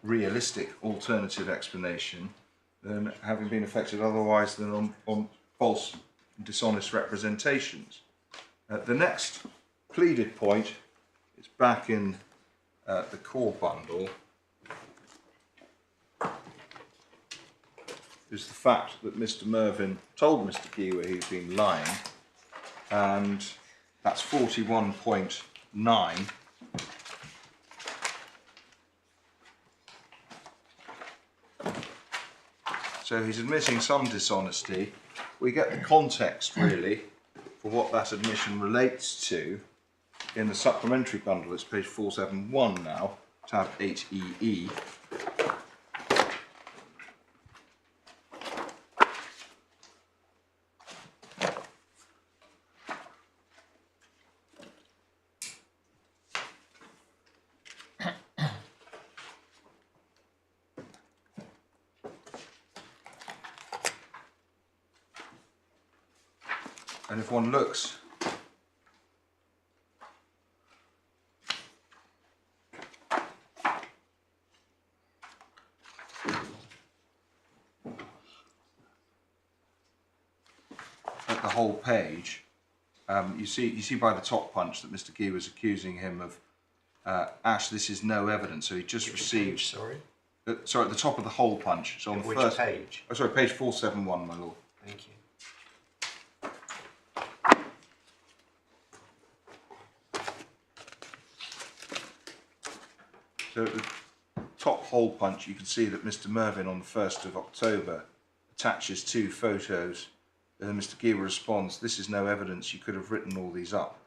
realistic alternative explanation than having been affected otherwise than on false and dishonest representations. The next pleaded point is back in the core bundle, is the fact that Mr. Mervyn told Mr. Giwa he'd been lying, and that's 41.9. So he's admitting some dishonesty. We get the context really for what that admission relates to in the supplementary bundle. It's page 471 now, tab 8EE. And if one looks at the whole page, you see by the top punch that Mr. Giwa was accusing him of Ash, this is no evidence. So he just received. Sorry. Sorry, at the top of the whole punch. So on the Which first page? Oh, sorry, page 471, my lord. Thank you. So at the top hole punch, you can see that Mr. Mervyn on the 1st of October attaches 2 photos, and then Mr. Giwa responds, "This is no evidence, you could have written all these up.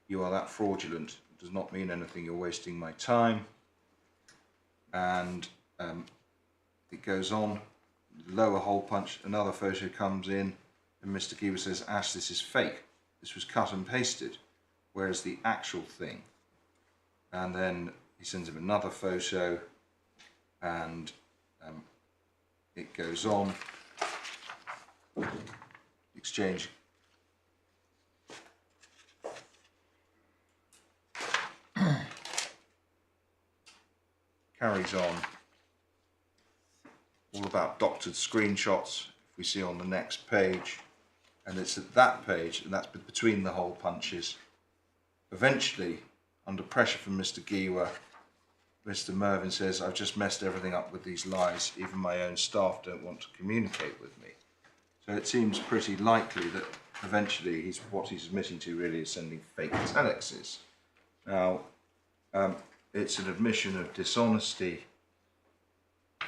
You are that fraudulent. It does not mean anything, you're wasting my time." And it goes on, lower hole punch, another photo comes in, and Mr. Giwa says, "Ash, this is fake. This was cut and pasted. Where's the actual thing?" And then he sends him another photo, and it goes on. Exchange carries on. All about doctored screenshots, if we see on the next page. And it's at that page, and that's between the hole punches. Eventually, under pressure from Mr. Giwa, Mr. Mervyn says, "I've just messed everything up with these lies. Even my own staff don't want to communicate with me." So it seems pretty likely that eventually what he's admitting to really is sending fake telexes. Now, it's an admission of dishonesty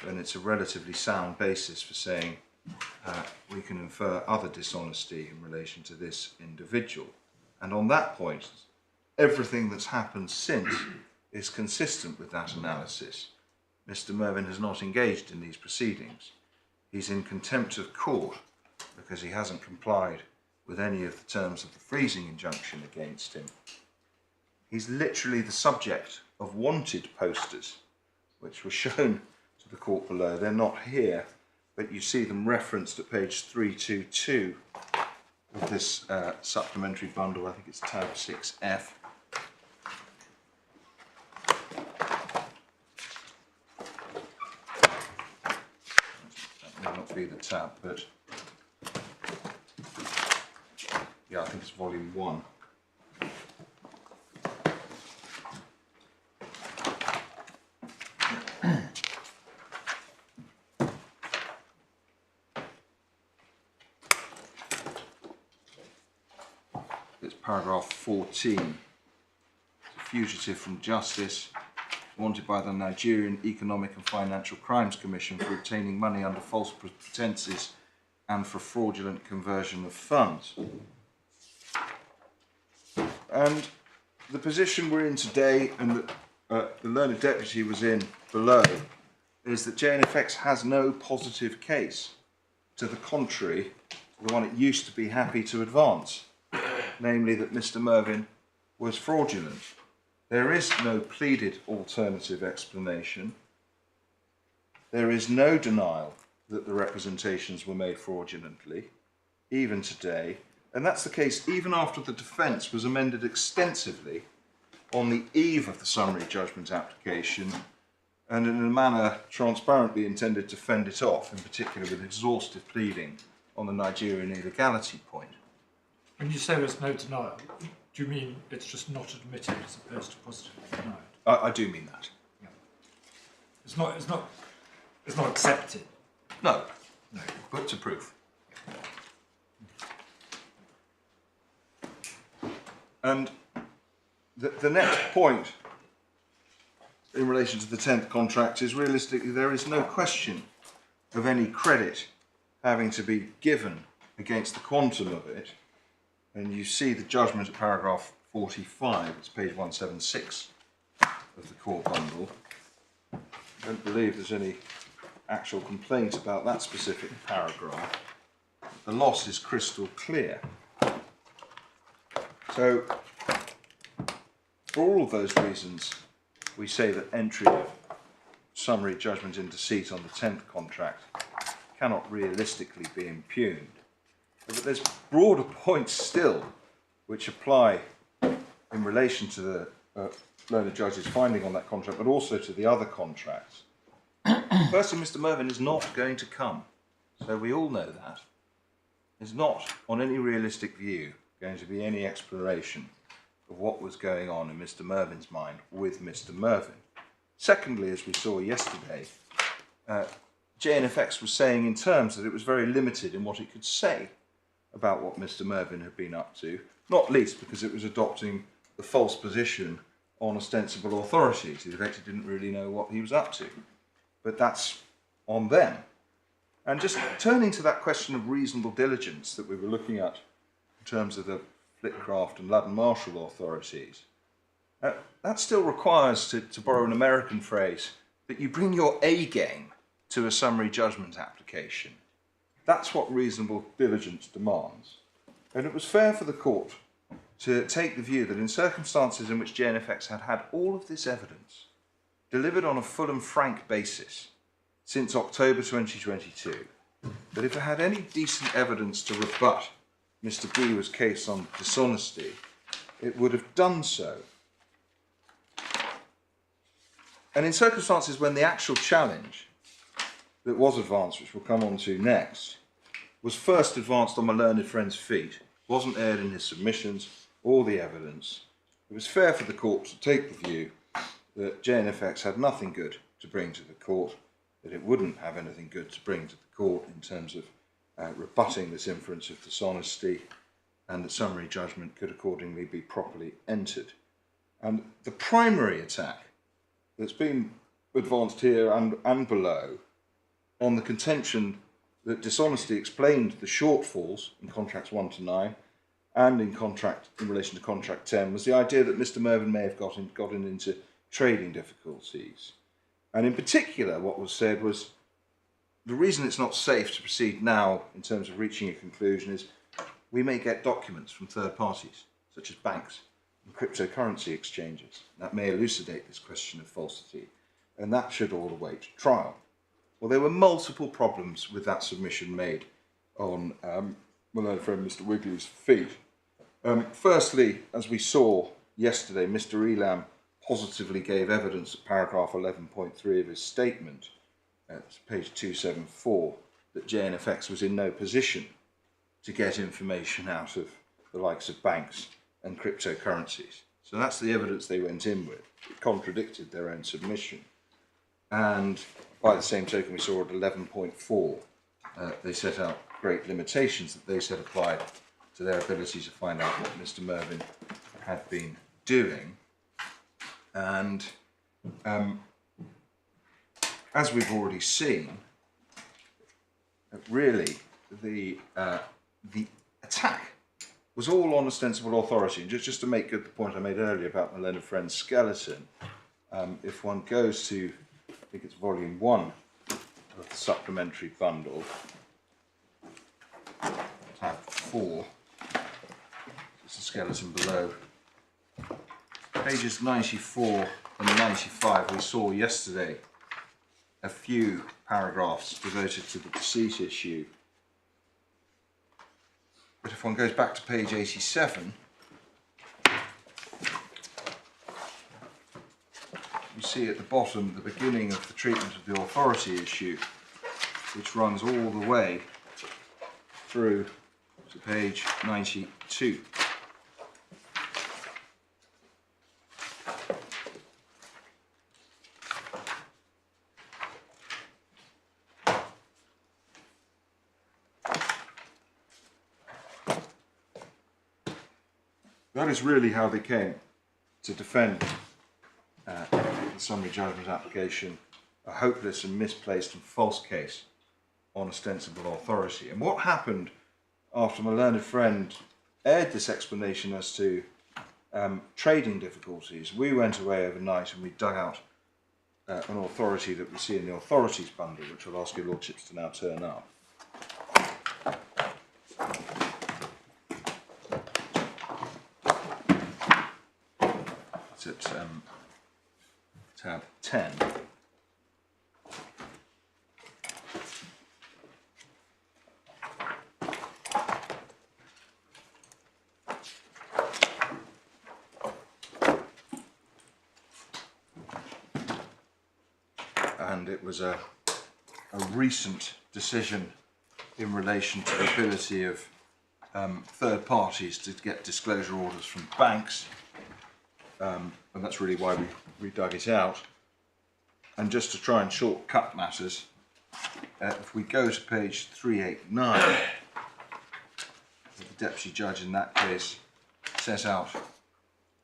then it's a relatively sound basis for saying we can infer other dishonesty in relation to this individual. And on that point, everything that's happened since is consistent with that analysis. Mr. Mervyn has not engaged in these proceedings. He's in contempt of court because he hasn't complied with any of the terms of the freezing injunction against him. He's literally the subject of wanted posters, which were shown to the court below. They're not here, but you see them referenced at page 322 of this supplementary bundle. I think it's tab 6F. That may not be the tab, but yeah, I think it's volume 1. It's paragraph 14. A fugitive from justice, wanted by the Nigerian Economic and Financial Crimes Commission for obtaining money under false pretences and for fraudulent conversion of funds. And the position we're in today, and that the learned deputy was in below, is that JNFX has no positive case, to the contrary to the one it used to be happy to advance, namely that Mr. Mervyn was fraudulent. There is no pleaded alternative explanation. There is no denial that the representations were made fraudulently, even today. And that's the case even after the defence was amended extensively on the eve of the summary judgment application, and in a manner transparently intended to fend it off, in particular with exhaustive pleading on the Nigerian illegality point. When you say there's no denial, do you mean it's just not admitted as opposed to positively denied? I do mean that. Yeah. It's not accepted. No. No. Put to proof. And the next point in relation to the 10th contract is realistically there is no question of any credit having to be given against the quantum of it. And you see the judgment at paragraph 45, it's page 176 of the court bundle. I don't believe there's any actual complaint about that specific paragraph. The loss is crystal clear. So, for all of those reasons, we say that entry of summary judgment in deceit on the 10th contract cannot realistically be impugned. But there's broader points still which apply in relation to the learned judge's finding on that contract, but also to the other contracts. Firstly, Mr. Mervyn is not going to come, so we all know that. There's not, on any realistic view, going to be any exploration of what was going on in Mr. Mervyn's mind with Mr. Mervyn. Secondly, as we saw yesterday, JNFX was saying in terms that it was very limited in what it could say about what Mr. Mervyn had been up to, not least because it was adopting the false position on ostensible authorities. In fact, it didn't really know what he was up to. But that's on them. And just turning to that question of reasonable diligence that we were looking at in terms of the Flitcraft and London Marshall authorities, that still requires, to borrow an American phrase, that you bring your A game to a summary judgment application. That's what reasonable diligence demands. And it was fair for the court to take the view that in circumstances in which JNFX had had all of this evidence delivered on a full and frank basis since October 2022, that if it had any decent evidence to rebut Mr. Giwa's case on dishonesty, it would have done so. And in circumstances when the actual challenge that was advanced, which we'll come on to next, was first advanced on my learned friend's feet, wasn't aired in his submissions or the evidence, it was fair for the court to take the view that JNFX had nothing good to bring to the court, that it wouldn't have anything good to bring to the court in terms of rebutting this inference of dishonesty, and that summary judgment could accordingly be properly entered. And the primary attack that's been advanced here and below on the contention that dishonesty explained the shortfalls in contracts 1 to 9 and in relation to contract 10 was the idea that Mr. Mervyn may have gotten into trading difficulties. And in particular, what was said was the reason it's not safe to proceed now in terms of reaching a conclusion is we may get documents from third parties, such as banks and cryptocurrency exchanges. That may elucidate this question of falsity, and that should all await trial. Well, there were multiple problems with that submission made on my learned friend Mr. Wigley's feet. Firstly, as we saw yesterday, Mr. Elam positively gave evidence at paragraph 11.3 of his statement, at page 274, that JNFX was in no position to get information out of the likes of banks and cryptocurrencies. So that's the evidence they went in with. It contradicted their own submission. And by the same token, we saw at 11.4, they set out great limitations that they said applied to their ability to find out what Mr. Mervyn had been doing. And as we've already seen, really the attack was all on ostensible authority. And just to make good the point I made earlier about my learned friend's skeleton, if one goes to, I think it's volume 1 of the supplementary bundle, tab 4, it's the skeleton below, pages 94 and 95, we saw yesterday a few paragraphs devoted to the deceit issue. But if one goes back to page 87, you see at the bottom the beginning of the treatment of the authority issue, which runs all the way through to page 92. That is really how they came to defend the summary judgment application, a hopeless and misplaced and false case on ostensible authority. And what happened after my learned friend aired this explanation as to trading difficulties, we went away overnight and we dug out an authority that we see in the authorities bundle, which I'll ask your lordships to now turn up. It's at tab 10. And it was a recent decision in relation to the ability of third parties to get disclosure orders from banks. And that's really why we dug it out. And just to try and shortcut matters, if we go to page 389, the deputy judge in that case set out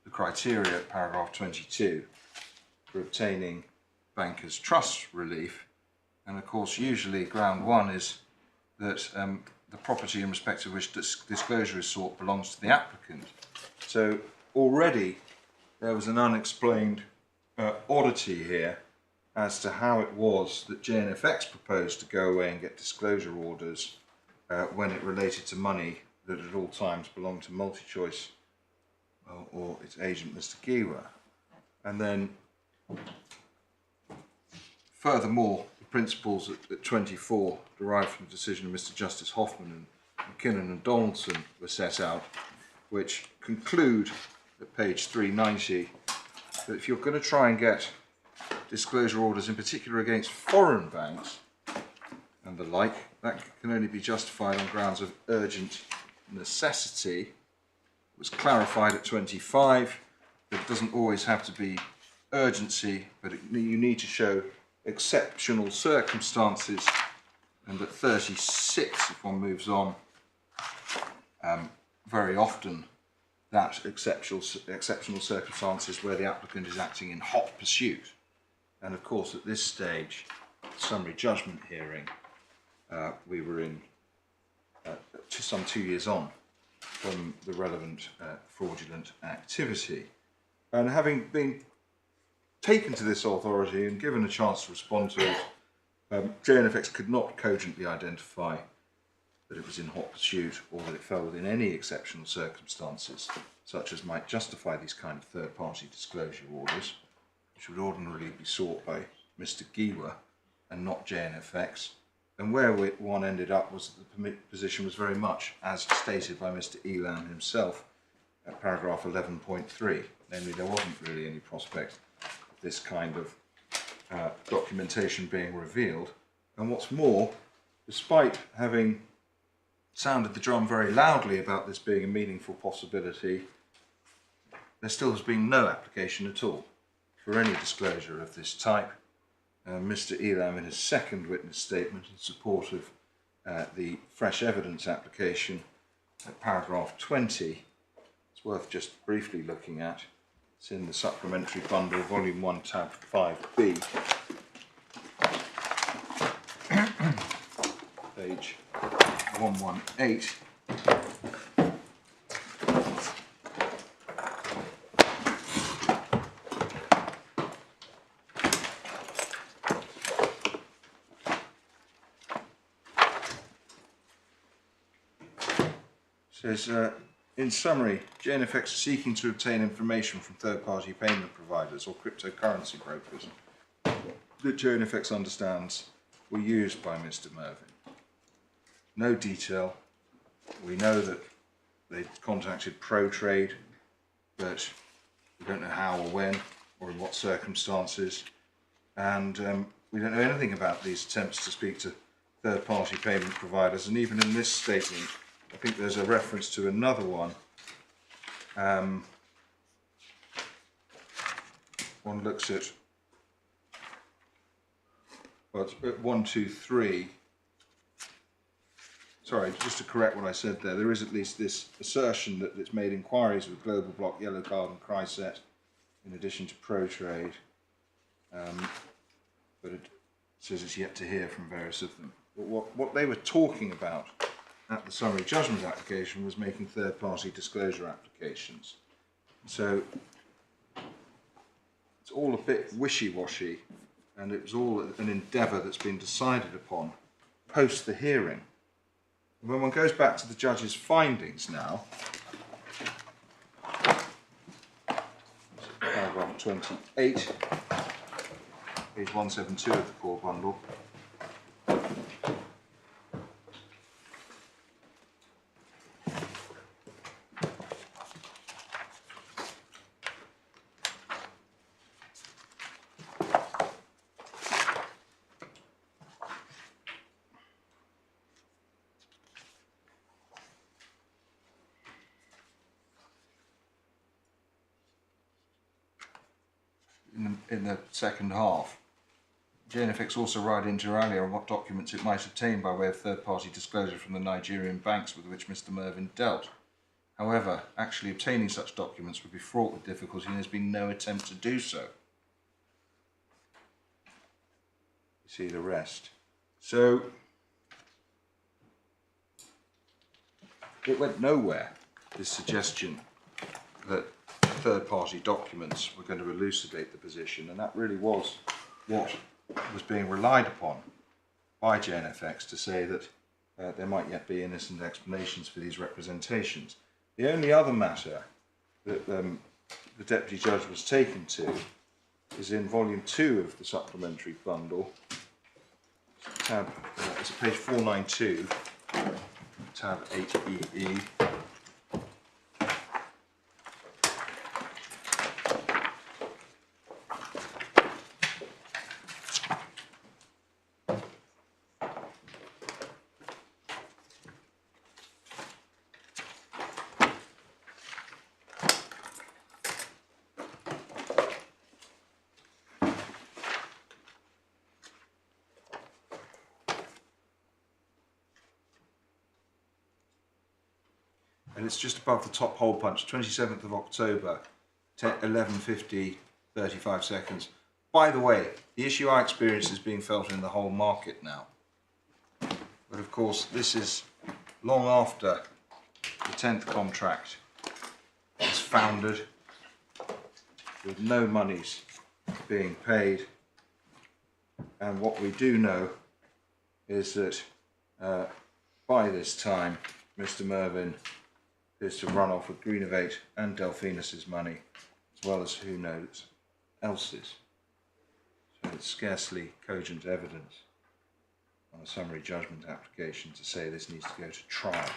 the criteria at paragraph 22 for obtaining bankers' trust relief. And of course, usually ground 1 is that the property in respect of which disclosure is sought belongs to the applicant. So already there was an unexplained oddity here as to how it was that JNFX proposed to go away and get disclosure orders when it related to money that at all times belonged to MultiChoice or its agent, Mr. Giwa. And then, furthermore, the principles at 24 derived from the decision of Mr. Justice Hoffman and McKinnon and Donaldson were set out, which conclude at page 390 that if you're going to try and get disclosure orders, in particular against foreign banks and the like, that can only be justified on grounds of urgent necessity. It was clarified at 25 that it doesn't always have to be urgency, but you need to show exceptional circumstances. And at 36, if one moves on, very often that exceptional circumstances where the applicant is acting in hot pursuit. And of course, at this stage, summary judgment hearing, we were in some 2 years on from the relevant fraudulent activity. And having been taken to this authority and given a chance to respond to it, JNFX could not cogently identify that it was in hot pursuit or that it fell within any exceptional circumstances such as might justify these kind of third-party disclosure orders, which would ordinarily be sought by Mr. Giwa and not JNFX. And where one ended up was that the position was very much as stated by Mr. Elam himself at paragraph 11.3, namely there wasn't really any prospect of this kind of documentation being revealed. And what's more, despite having sounded the drum very loudly about this being a meaningful possibility, there still has been no application at all for any disclosure of this type. Mr. Elam, in his second witness statement in support of the fresh evidence application at paragraph 20, it's worth just briefly looking at. It's in the supplementary bundle, volume 1, tab 5B, page 118. Says, in summary, JNFX is seeking to obtain information from third-party payment providers or cryptocurrency brokers that JNFX understands were used by Mr. Mervyn. No detail. We know that they contacted ProTrade, but we don't know how or when or in what circumstances. And we don't know anything about these attempts to speak to third-party payment providers. And even in this statement, I think there's a reference to another one. One looks at, well, it's at 1, 2, 3. Sorry, just to correct what I said there, there is at least this assertion that it's made inquiries with Global Block, Yellow Card and Cryset in addition to ProTrade, but it says it's yet to hear from various of them. But what they were talking about at the summary judgment application was making third-party disclosure applications. So it's all a bit wishy-washy, and it was all an endeavour that's been decided upon post the hearing. And when one goes back to the judge's findings now, paragraph 28, page 172 of the core bundle, in the second half, JNFX also write inter alia on what documents it might obtain by way of third-party disclosure from the Nigerian banks with which Mr. Mervyn dealt. However, actually obtaining such documents would be fraught with difficulty and there's been no attempt to do so. You see the rest. So, it went nowhere, this suggestion that third-party documents were going to elucidate the position, and that really was what was being relied upon by JNFX to say that there might yet be innocent explanations for these representations. The only other matter that the Deputy Judge was taken to is in volume 2 of the supplementary bundle, tab, it's page 492, tab 8EE. And it's just above the top hole punch, 27th of October, 11:50, 35 seconds. by the way, the issue I experience is being felt in the whole market now. But of course, this is long after the 10th contract is founded, with no monies being paid. And what we do know is that by this time, Mr. Mervyn is to run off with Greenovate and Delphinus's money, as well as who knows else's. So it's scarcely cogent evidence on a summary judgment application to say this needs to go to trial.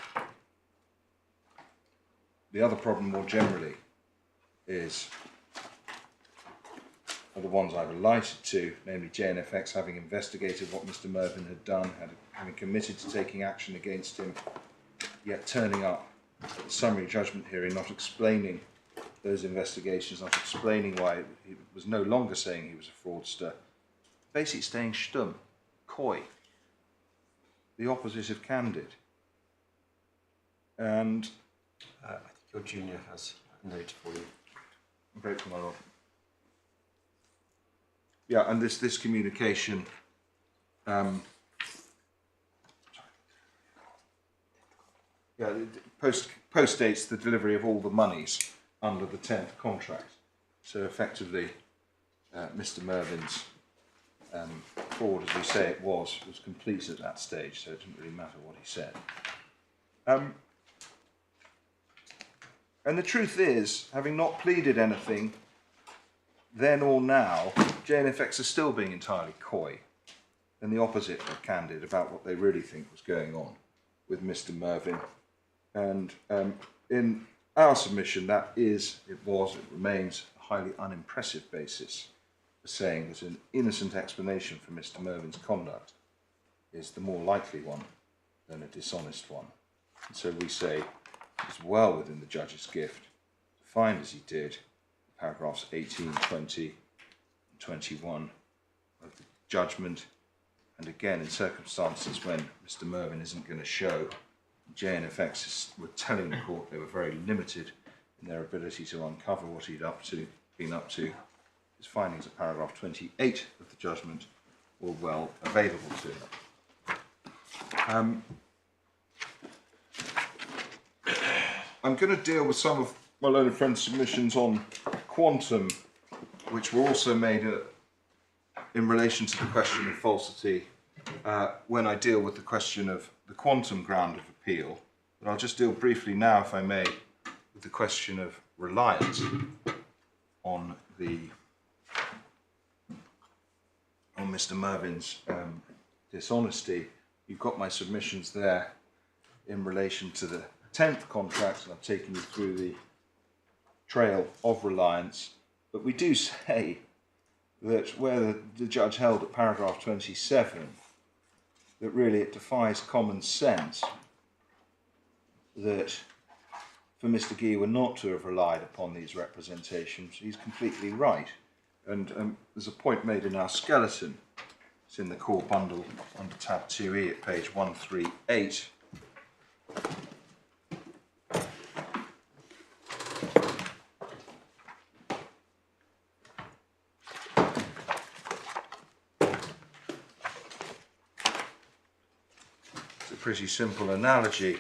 The other problem more generally are the ones I've alighted to, namely JNFX having investigated what Mr. Mervyn had done, having committed to taking action against him, yet turning up at the summary judgment hearing, not explaining those investigations, not explaining why he was no longer saying he was a fraudster, basically staying stum, coy, the opposite of candid. And I think your junior has a note for you. I'm grateful, my lord. Yeah, and this communication postdates the delivery of all the monies under the 10th contract. So effectively, Mr. Mervyn's fraud, as we say it was complete at that stage, so it didn't really matter what he said. And the truth is, having not pleaded anything then or now, JNFX are still being entirely coy and the opposite of candid about what they really think was going on with Mr. Mervyn. And in our submission, it remains a highly unimpressive basis for saying that an innocent explanation for Mr. Mervyn's conduct is the more likely one than a dishonest one. And so we say it's well within the judge's gift to find as he did paragraphs 18, 20, and 21 of the judgment, and again in circumstances when Mr. Mervyn isn't going to show, JNFX were telling the court they were very limited in their ability to uncover what he'd been up to. His findings at paragraph 28 of the judgment were well available to him. I'm going to deal with some of my learned friend's submissions on quantum, which were also made in relation to the question of falsity when I deal with the question of the quantum ground of appeal. But I'll just deal briefly now, if I may, with the question of reliance on Mr. Mervyn's dishonesty. You've got my submissions there in relation to the 10th contract, and I've taken you through the trail of reliance. But we do say that where the judge held at paragraph 27 that really it defies common sense that for Mr. Giwa not to have relied upon these representations, he's completely right. And there's a point made in our skeleton. It's in the core bundle under tab 2E at page 138. It's a pretty simple analogy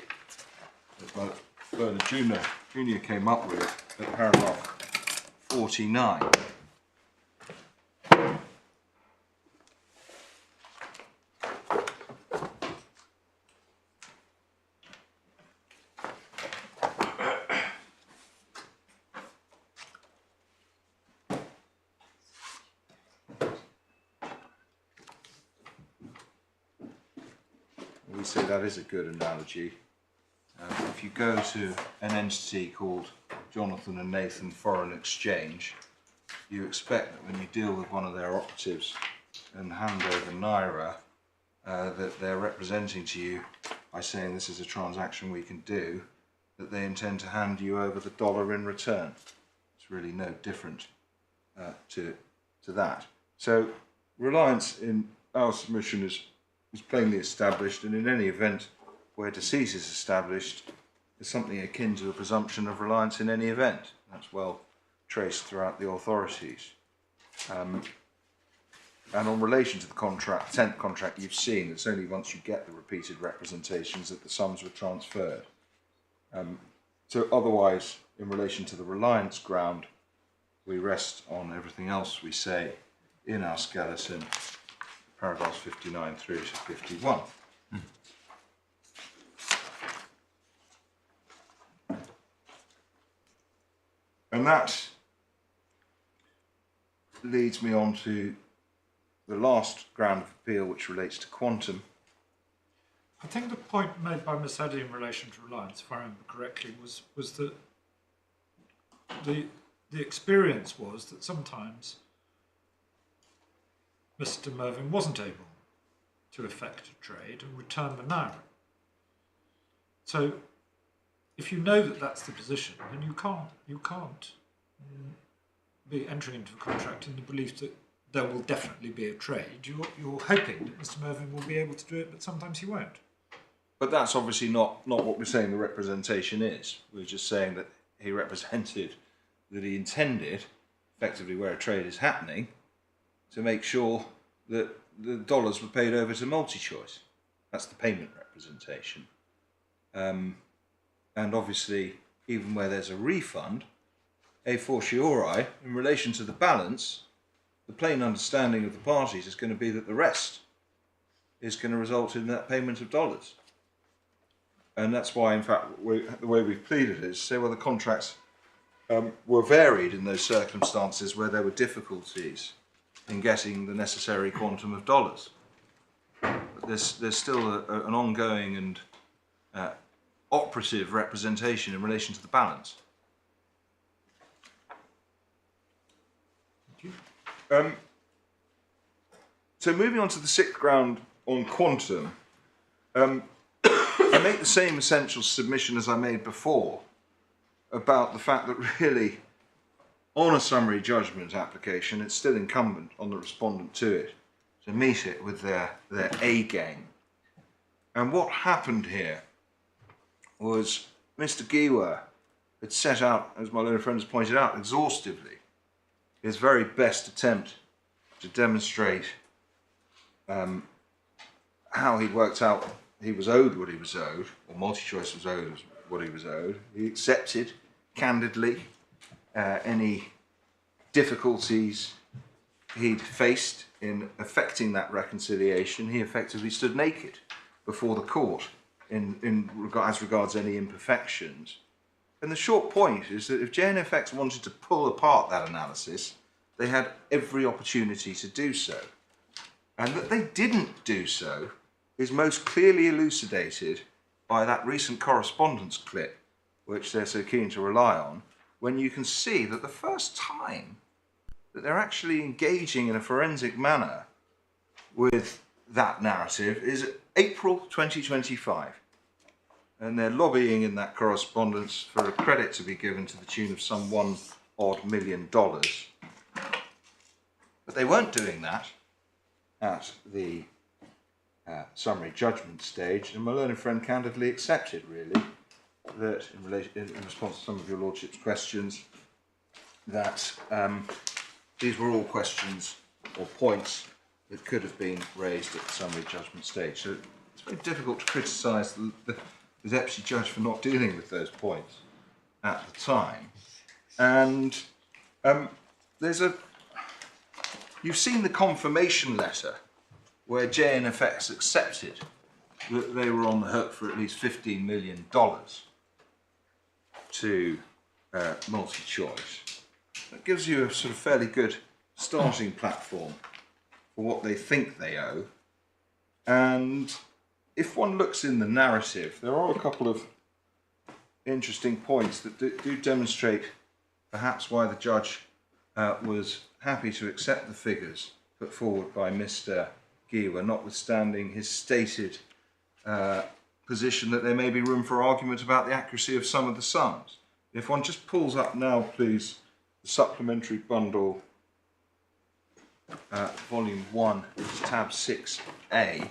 that Bernard Jr. came up with at paragraph 49. We say that is a good analogy. If you go to an entity called Jonathan and Nathan Foreign Exchange, you expect that when you deal with one of their operatives and hand over Naira, that they're representing to you by saying this is a transaction we can do, that they intend to hand you over the dollar in return. It's really no different to that. So reliance in our submission is plainly established, and in any event where deceit is established, is something akin to a presumption of reliance in any event. That's well traced throughout the authorities. And on relation to the contract, 10th contract, you've seen it's only once you get the repeated representations that the sums were transferred. So otherwise, in relation to the reliance ground, we rest on everything else we say in our skeleton, paragraphs 59 through to 51. And that leads me on to the last ground of appeal, which relates to quantum. I think the point made by Miss Eddy in relation to reliance, if I remember correctly, was that the experience was that sometimes Mr. Mervyn wasn't able to effect a trade and return the naira. So if you know that that's the position, then you can't be entering into a contract in the belief that there will definitely be a trade. You're hoping that Mr. Mervyn will be able to do it, but sometimes he won't. But that's obviously not what we're saying the representation is. We're just saying that he represented that he intended, effectively where a trade is happening, to make sure that the dollars were paid over to MultiChoice. That's the payment representation. And obviously, even where there's a refund, a fortiori, in relation to the balance, the plain understanding of the parties is going to be that the rest is going to result in that payment of dollars. And that's why, in fact, the way we've pleaded is say, well, the contracts were varied in those circumstances where there were difficulties in getting the necessary quantum of dollars. But there's still an ongoing and operative representation in relation to the balance. Thank you. So moving on to the sixth ground on quantum, I make the same essential submission as I made before about the fact that really on a summary judgment application it's still incumbent on the respondent to it to meet it with their A game. And what happened here was Mr. Giwa had set out, as my learned friend has pointed out, exhaustively his very best attempt to demonstrate how he'd worked out he was owed what he was owed, or MultiChoice was owed what he was owed. He accepted candidly any difficulties he'd faced in effecting that reconciliation. He effectively stood naked before the court as regards any imperfections. And the short point is that if JNFX wanted to pull apart that analysis, they had every opportunity to do so. And that they didn't do so is most clearly elucidated by that recent correspondence clip, which they're so keen to rely on, when you can see that the first time that they're actually engaging in a forensic manner with that narrative is April 2025. And they're lobbying in that correspondence for a credit to be given to the tune of some $1 million. But they weren't doing that at the summary judgment stage, and my learned friend candidly accepted, really, that in response to some of your lordship's questions, that these were all questions or points that could have been raised at the summary judgment stage. So it's very difficult to criticise the deputy judge for not dealing with those points at the time. And you've seen the confirmation letter where JNFX accepted that they were on the hook for at least $15 million to MultiChoice. That gives you a sort of fairly good starting platform for what they think they owe. And if one looks in the narrative, there are a couple of interesting points that do demonstrate perhaps why the judge was happy to accept the figures put forward by Mr. Giwa, notwithstanding his stated position that there may be room for argument about the accuracy of some of the sums. If one just pulls up now, please, the supplementary bundle, volume 1, tab 6A.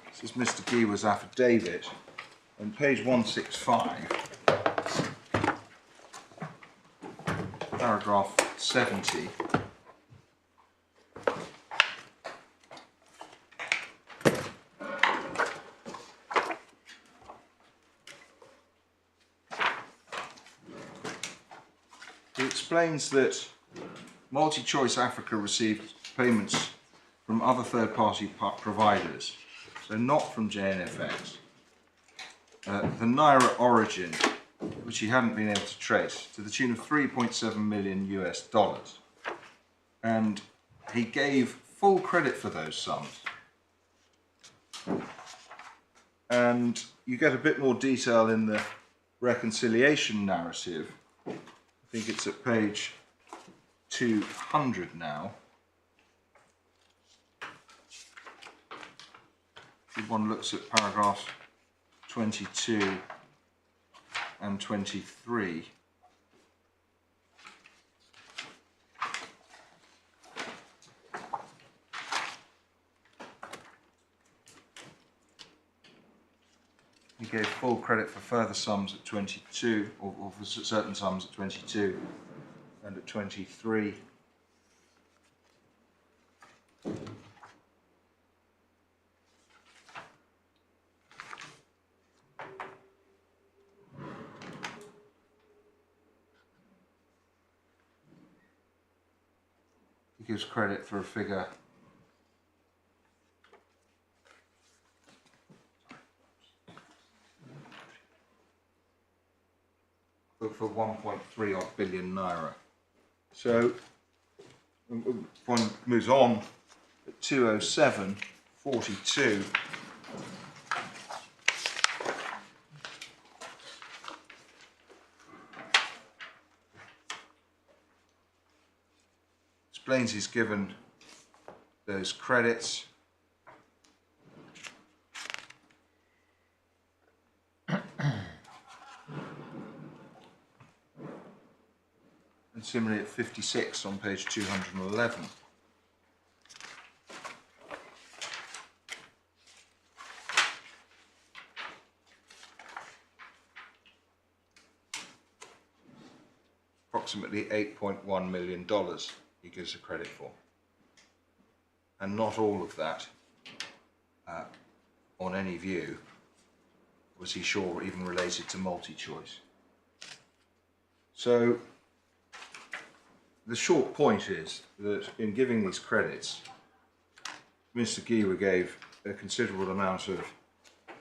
This is Mr. Giwa's affidavit, on page 165, paragraph 70. explains that MultiChoice Africa received payments from other third-party providers, so not from JNFX. The Naira origin, which he hadn't been able to trace, to the tune of 3.7 million US dollars. And he gave full credit for those sums. And you get a bit more detail in the reconciliation narrative. I think it's at page 200 now. If one looks at paragraphs 22 and 23. He gave full credit for further sums at 22, or for certain sums at 22 and at 23. He gives credit for a figure for 1.3 odd billion naira. So one moves on at 207.42. Explains he's given those credits. And similarly at 56 on page 211. Approximately $8.1 million he gives a credit for. And not all of that, on any view, was he sure even related to MultiChoice. So the short point is that in giving these credits, Mr. Giwa gave a considerable amount of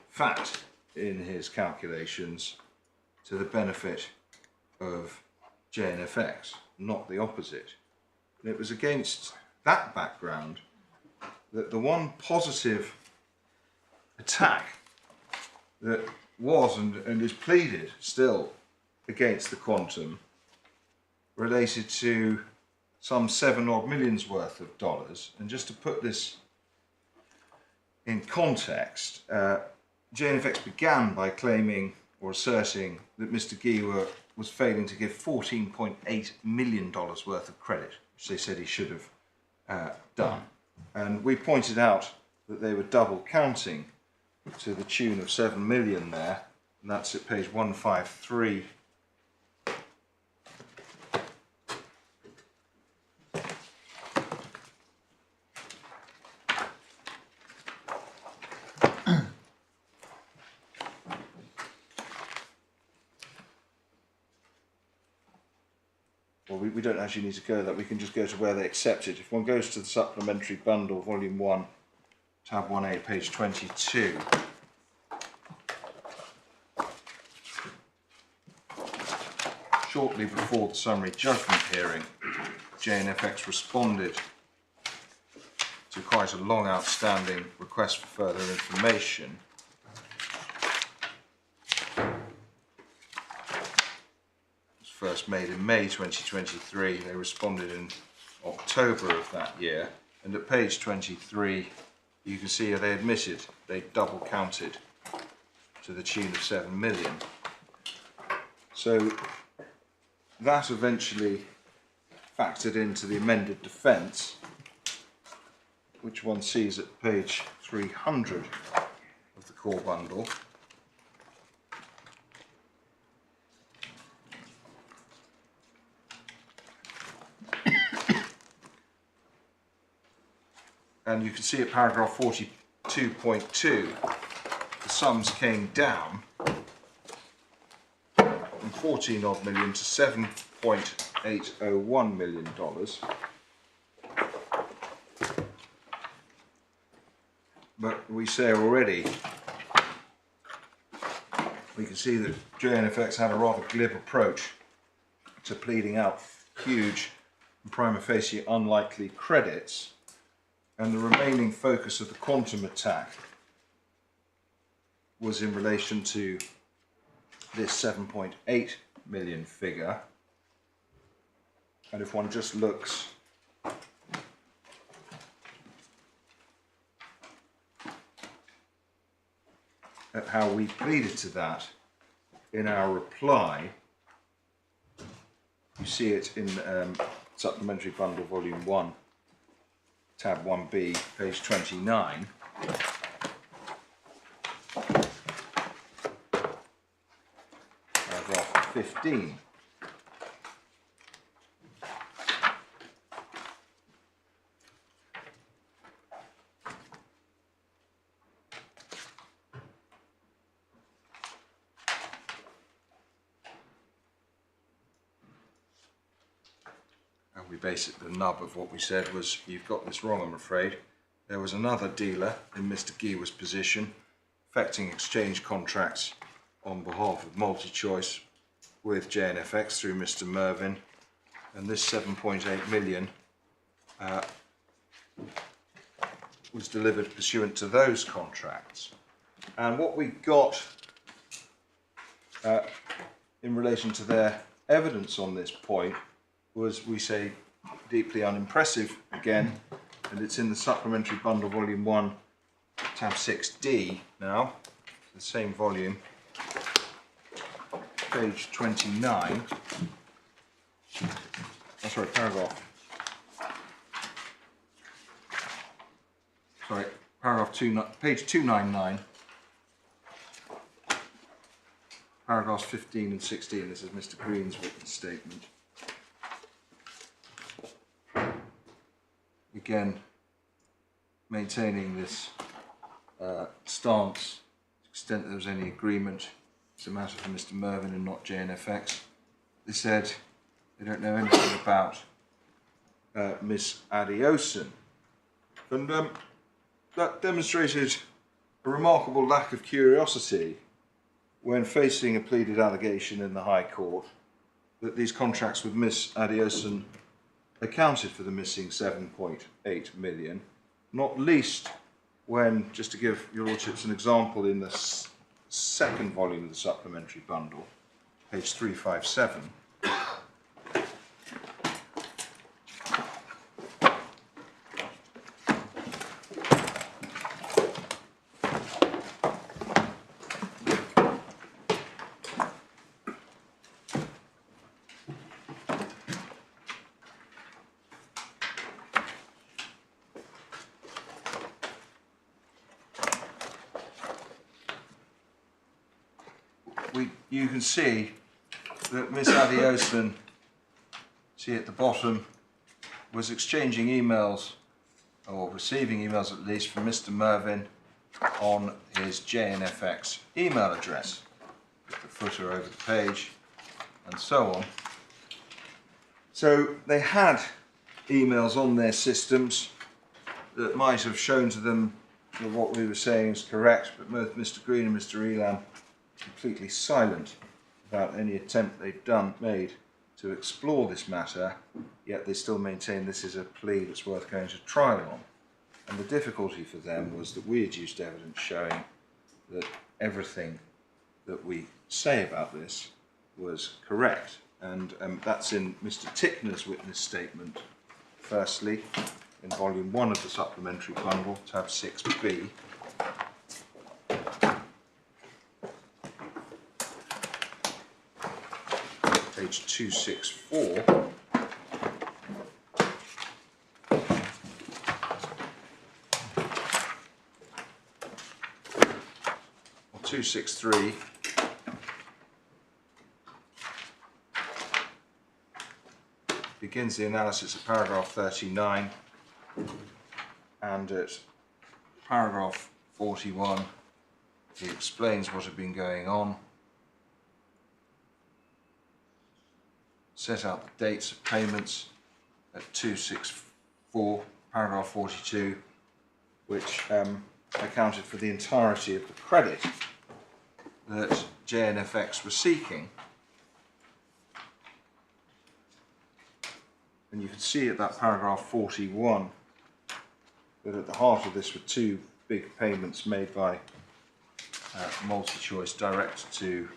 fat in his calculations to the benefit of JNFX, not the opposite. And it was against that background that the one positive attack that was and is pleaded still against the quantum related to some 7 odd millions worth of dollars. And just to put this in context, JNFX began by claiming or asserting that Mr. Giwa was failing to give $14.8 million worth of credit, which they said he should have done. And we pointed out that they were double counting to the tune of 7 million there, and that's at page 153. Well, we don't actually need to go that, we can just go to where they accept it. If one goes to the supplementary bundle, volume 1, tab 1A, page 22. Shortly before the summary judgment hearing, JNFX responded to quite a long outstanding request for further information. First made in May 2023, they responded in October of that year, and at page 23 you can see they admitted they double counted to the tune of 7 million. So that eventually factored into the amended defence, which one sees at page 300 of the core bundle. And you can see at paragraph 42.2, the sums came down from 14 odd million to 7.8 $7.801 million. But we say already, we can see that JNFX had a rather glib approach to pleading out huge and prima facie unlikely credits, and the remaining focus of the quantum attack was in relation to this 7.8 million figure. And if one just looks at how we pleaded to that in our reply, you see it in Supplementary Bundle Volume 1, Tab 1B, page 29. Paragraph 15. And we basically, the nub of what we said was, you've got this wrong, I'm afraid. There was another dealer in Mr. Giwa's position, effecting exchange contracts on behalf of MultiChoice with JNFX through Mr. Mervyn, and this 7.8 million was delivered pursuant to those contracts. And what we got in relation to their evidence on this point was, we say, deeply unimpressive again, and it's in the Supplementary Bundle Volume 1, Tab 6D now, the same volume, page 29, oh sorry, page 299, paragraphs 15 and 16, this is Mr. Green's written statement. Again, maintaining this stance, to the extent there was any agreement, it's a matter for Mr. Mervyn and not JNFX. They said they don't know anything about Miss Adioson, and that demonstrated a remarkable lack of curiosity when facing a pleaded allegation in the High Court that these contracts with Miss Adioson accounted for the missing 7.8 million, not least when, just to give your lordships an example, in the second volume of the supplementary bundle, page 357, you can see that Miss Adioson, see at the bottom, was exchanging emails, or receiving emails at least, from Mr. Mervyn on his JNFX email address, with the footer over the page, and so on. So they had emails on their systems that might have shown to them that what we were saying is correct, but both Mr. Green and Mr. Elam completely silent about any attempt they'd made to explore this matter, yet they still maintain this is a plea that's worth going to trial on. And the difficulty for them was that we adduced evidence showing that everything that we say about this was correct. And that's in Mr. Tickner's witness statement, firstly, in volume 1 of the supplementary bundle, tab 6B. Page 264. Or 263. Begins the analysis at paragraph 39, and at paragraph 41 he explains what had been going on. set out the dates of payments at 264, paragraph 42, which accounted for the entirety of the credit that JNFX was seeking. And you can see at that paragraph 41 that at the heart of this were two big payments made by MultiChoice direct to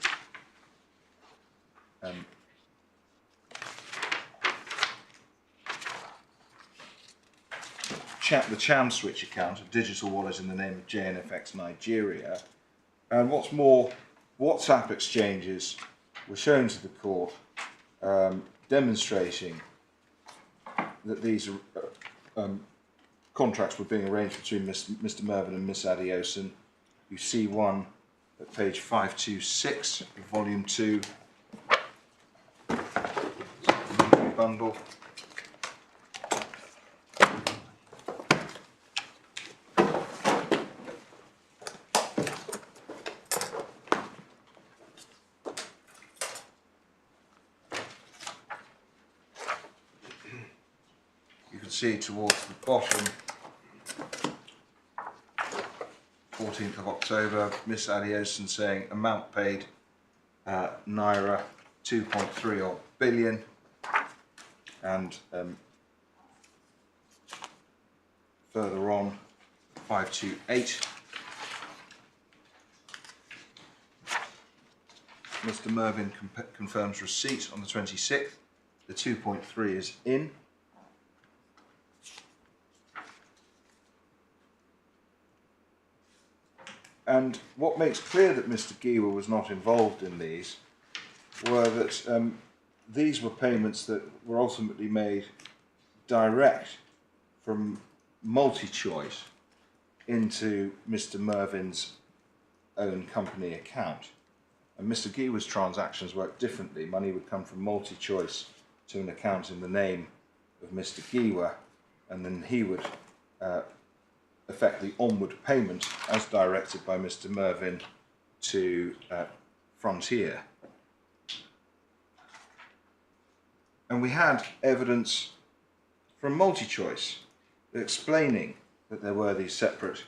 the Cham Switch account, a digital wallet in the name of JNFX Nigeria. And what's more, WhatsApp exchanges were shown to the court demonstrating that these contracts were being arranged between Mr. Mervyn and Miss Adioson. You see one at page 526 of volume 2, bundle. You can see towards the bottom, 14th of October, Miss Adioson saying amount paid Naira 2.3 odd billion, and further on 528, Mr. Mervyn confirms receipt on the 26th. The 2.3 is in. And what makes clear that Mr. Giwa was not involved in these were that these were payments that were ultimately made direct from MultiChoice into Mr. Mervyn's own company account. And Mr. Giwa's transactions worked differently. Money would come from MultiChoice to an account in the name of Mr. Giwa, and then he would effect the onward payment as directed by Mr. Mervyn to Frontier. And we had evidence from MultiChoice explaining that there were these separate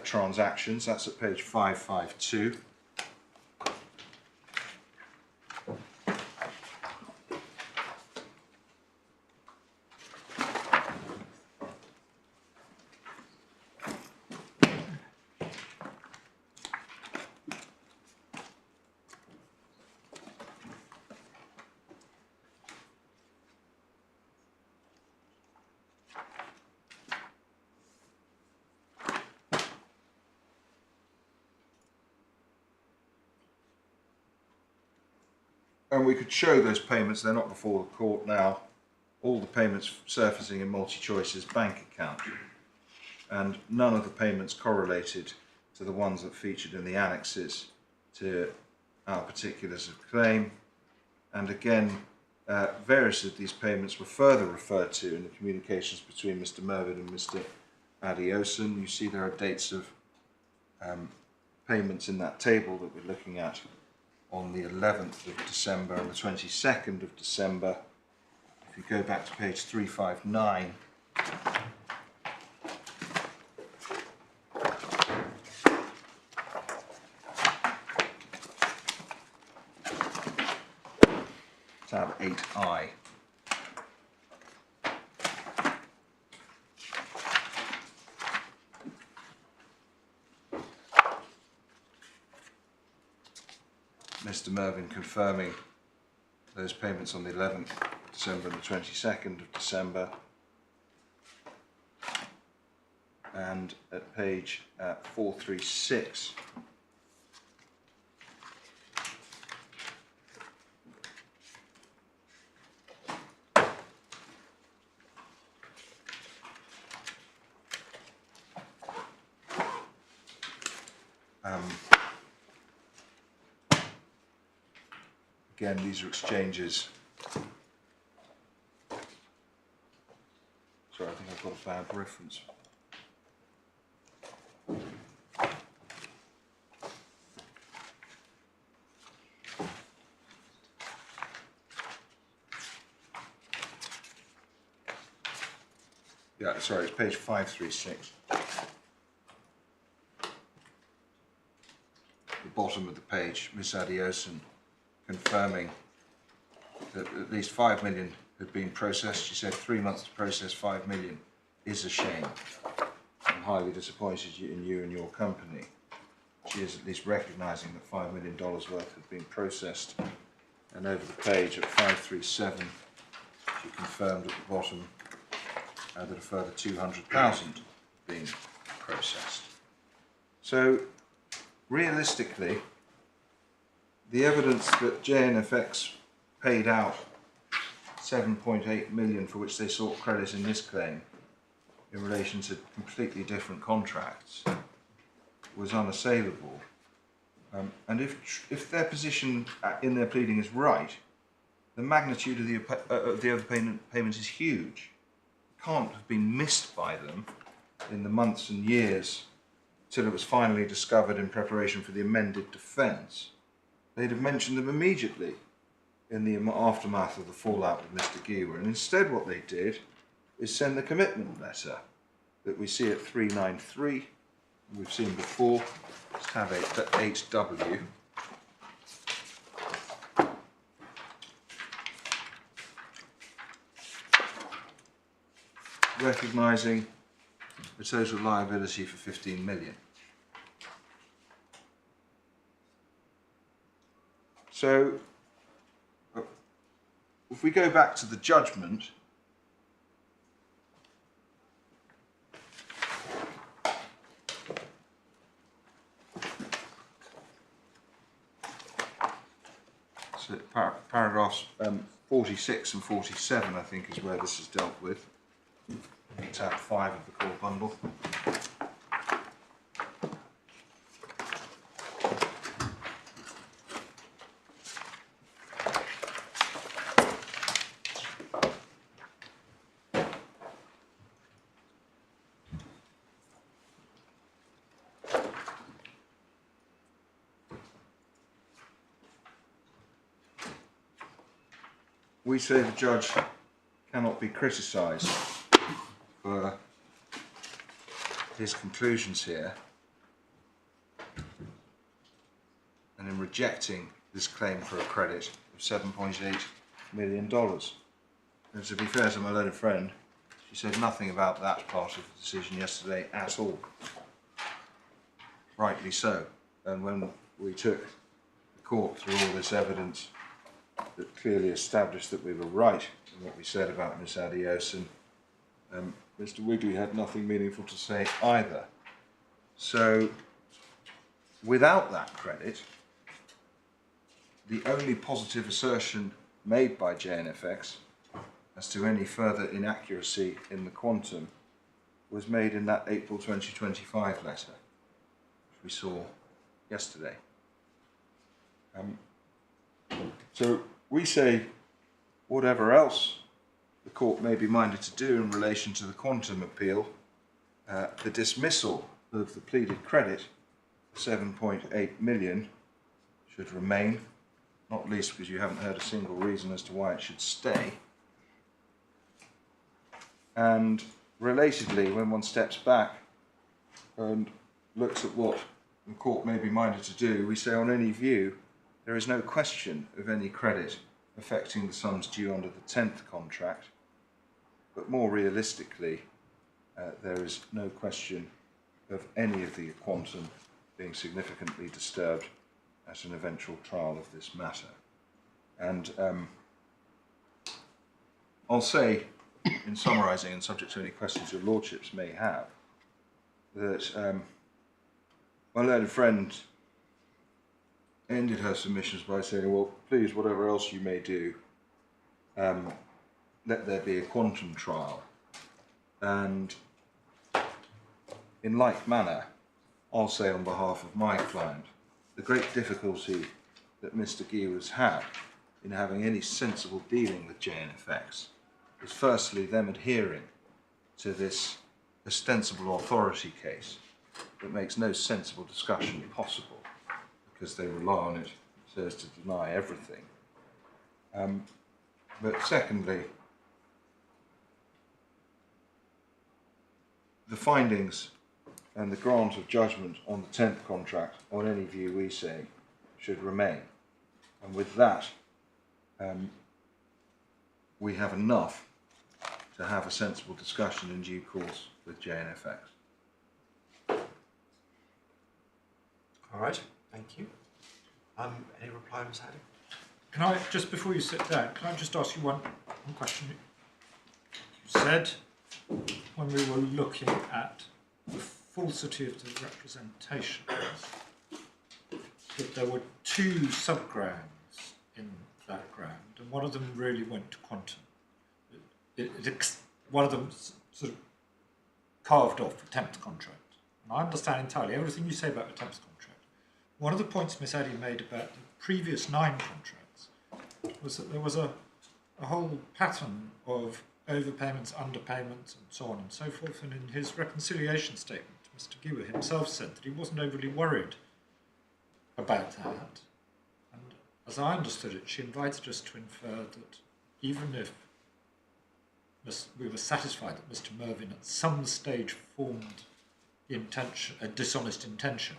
transactions. That's at page 552. And we could show those payments. They're not before the court now. All the payments surfacing in MultiChoice's bank account, and none of the payments correlated to the ones that featured in the annexes to our particulars of claim. And again, various of these payments were further referred to in the communications between Mr. Mervyn and Mr. Adioson. You see there are dates of payments in that table that we're looking at on the 11th of December and the 22nd of December. If you go back to page 359, tab 8I. Mr. Mervyn confirming those payments on the 11th of December and the 22nd of December. And at page 436, again, these are exchanges. Sorry, I think I've got a bad reference. Yeah, sorry, it's page 536. The bottom of the page, Miss Adioson confirming that at least 5 million had been processed. She said 3 months to process 5 million is a shame. I'm highly disappointed in you and your company. She is at least recognising that $5 million worth had been processed. And over the page at 537, she confirmed at the bottom that a further 200,000 had been processed. So, realistically, the evidence that JNFX paid out 7.8 million for which they sought credit in this claim in relation to completely different contracts was unassailable. And if their position in their pleading is right, the magnitude of the overpayment is huge. It can't have been missed by them in the months and years till it was finally discovered in preparation for the amended defence. They'd have mentioned them immediately in the aftermath of the fallout with Mr. Giwa, and instead what they did is send the commitment letter that we see at 393. We've seen before. Let's have HW. Recognising the total liability for 15 million. So, if we go back to the judgment, so paragraphs 46 and 47, I think, is where this is dealt with. Tab 5 of the core bundle. We say the judge cannot be criticised for his conclusions here, and in rejecting this claim for a credit of $7.8 million. And to be fair to my learned friend, she said nothing about that part of the decision yesterday at all. Rightly so. And when we took the court through all this evidence that clearly established that we were right in what we said about Miss Adioson, Mr. Wigley had nothing meaningful to say either. So, without that credit, the only positive assertion made by JNFX as to any further inaccuracy in the quantum was made in that April 2025 letter, which we saw yesterday. So we say whatever else the court may be minded to do in relation to the quantum appeal, the dismissal of the pleaded credit, 7.8 million, should remain, not least because you haven't heard a single reason as to why it should stay. And relatedly, when one steps back and looks at what the court may be minded to do, we say on any view, there is no question of any credit affecting the sums due under the 10th contract, but more realistically, there is no question of any of the quantum being significantly disturbed at an eventual trial of this matter. And I'll say, in summarising and subject to any questions your lordships may have, that my learned friend ended her submissions by saying, well, please, whatever else you may do, let there be a quantum trial. And in like manner, I'll say on behalf of my client, the great difficulty that Mr. Giwa's had in having any sensible dealing with JNFX is firstly them adhering to this ostensible authority case that makes no sensible discussion possible, because they rely on it so as to deny everything. But secondly, the findings and the grant of judgment on the 10th contract on any view we say should remain. And with that, we have enough to have a sensible discussion in due course with JNFX. All right, thank you. Any reply, Ms. Haddock? Can I, just before you sit down, can I just ask you one question? You said when we were looking at the falsity of the representations that there were two subgrounds in that ground, and one of them really went to quantum. One of them sort of carved off the 10th contract. And I understand entirely everything you say about the 10th contract. One of the points Miss Addy made about the previous 9 contracts was that there was a whole pattern of overpayments, underpayments, and so on and so forth. And in his reconciliation statement, Mr. Giwa himself said that he wasn't overly worried about that. And as I understood it, she invited us to infer that even if we were satisfied that Mr. Mervyn at some stage formed the intention, a dishonest intention,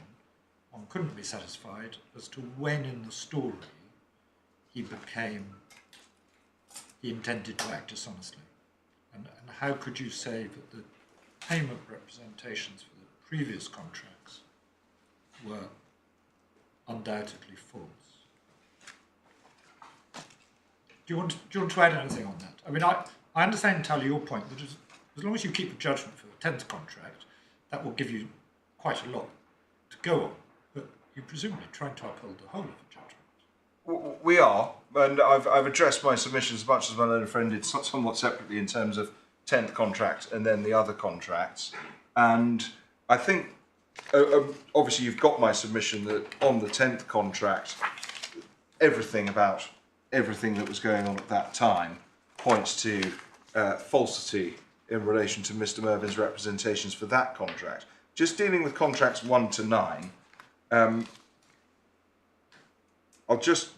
one couldn't be satisfied as to when in the story he intended to act dishonestly. And how could you say that the payment representations for the previous contracts were undoubtedly false? Do you want to add anything on that? I mean, I understand entirely your point that as long as you keep a judgment for the 10th contract, that will give you quite a lot to go on. But you're presumably trying to uphold the whole of the judgment. We are, and I've addressed my submissions as much as my learned friend did, somewhat separately in terms of 10th contract and then the other contracts. And I think, obviously you've got my submission that on the 10th contract, everything about everything that was going on at that time points to falsity in relation to Mr. Mervyn's representations for that contract. Just dealing with contracts 1 to 9, I'll just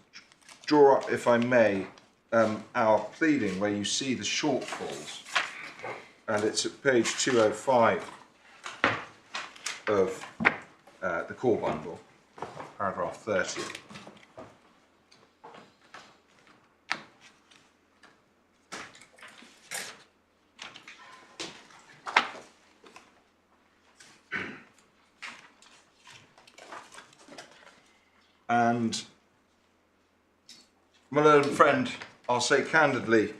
draw up, if I may, our pleading where you see the shortfalls, and it's at page 205 of the core bundle, paragraph 30. And my learned friend, I'll say candidly,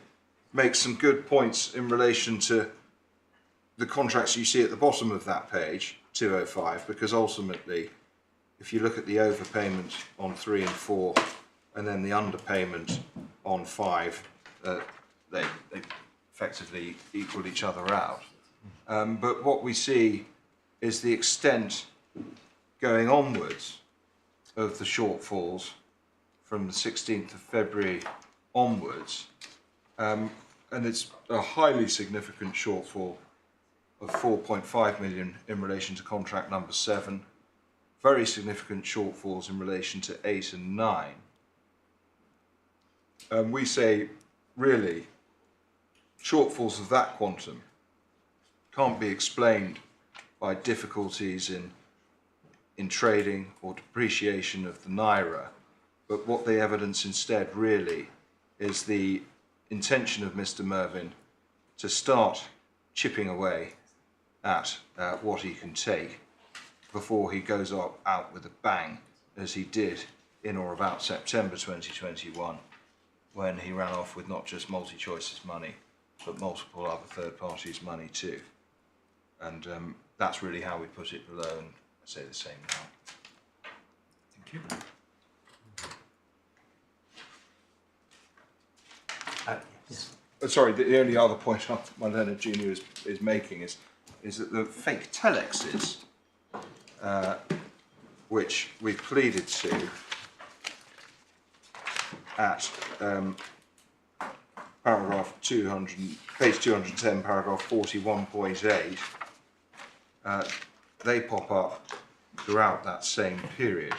makes some good points in relation to the contracts you see at the bottom of that page, 205, because ultimately, if you look at the overpayment on 3 and 4, and then the underpayment on 5, they effectively equal each other out. But what we see is the extent going onwards of the shortfalls from the 16th of February onwards, and it's a highly significant shortfall of 4.5 million in relation to contract number 7, very significant shortfalls in relation to 8 and 9. We say, really, shortfalls of that quantum can't be explained by difficulties in trading or depreciation of the Naira, but what they evidence instead really is the intention of Mr. Mervyn to start chipping away at what he can take before he goes out with a bang, as he did in or about September 2021, when he ran off with not just MultiChoice's money, but multiple other third parties' money too. And that's really how we put it below, and I say the same now. Thank you. Yes. Sorry, the only other point my learned junior is making is that the fake telexes, which we've pleaded to at paragraph 200, page 210, paragraph 41.8, they pop up throughout that same period,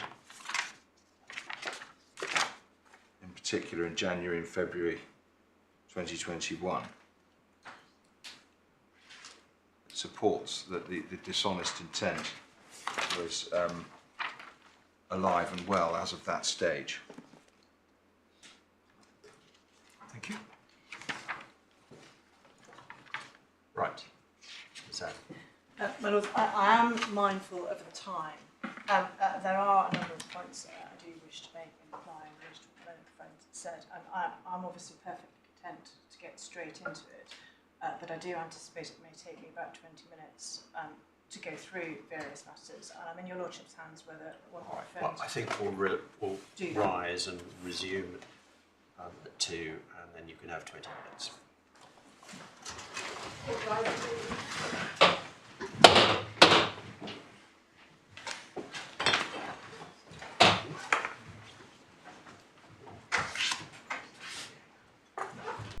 in particular in January and February 2021. supports that the dishonest intent was alive and well as of that stage. Thank you. Right. So, My Lord, I am mindful of the time. There are a number of points I do wish to make in replying to what my friend said, and I'm obviously perfectly content to get straight into it, but I do anticipate it may take me about 20 minutes to go through various matters, and I'm in your Lordship's hands whether one of my well, friends... I think we'll rise and resume at 2, and then you can have 20 minutes.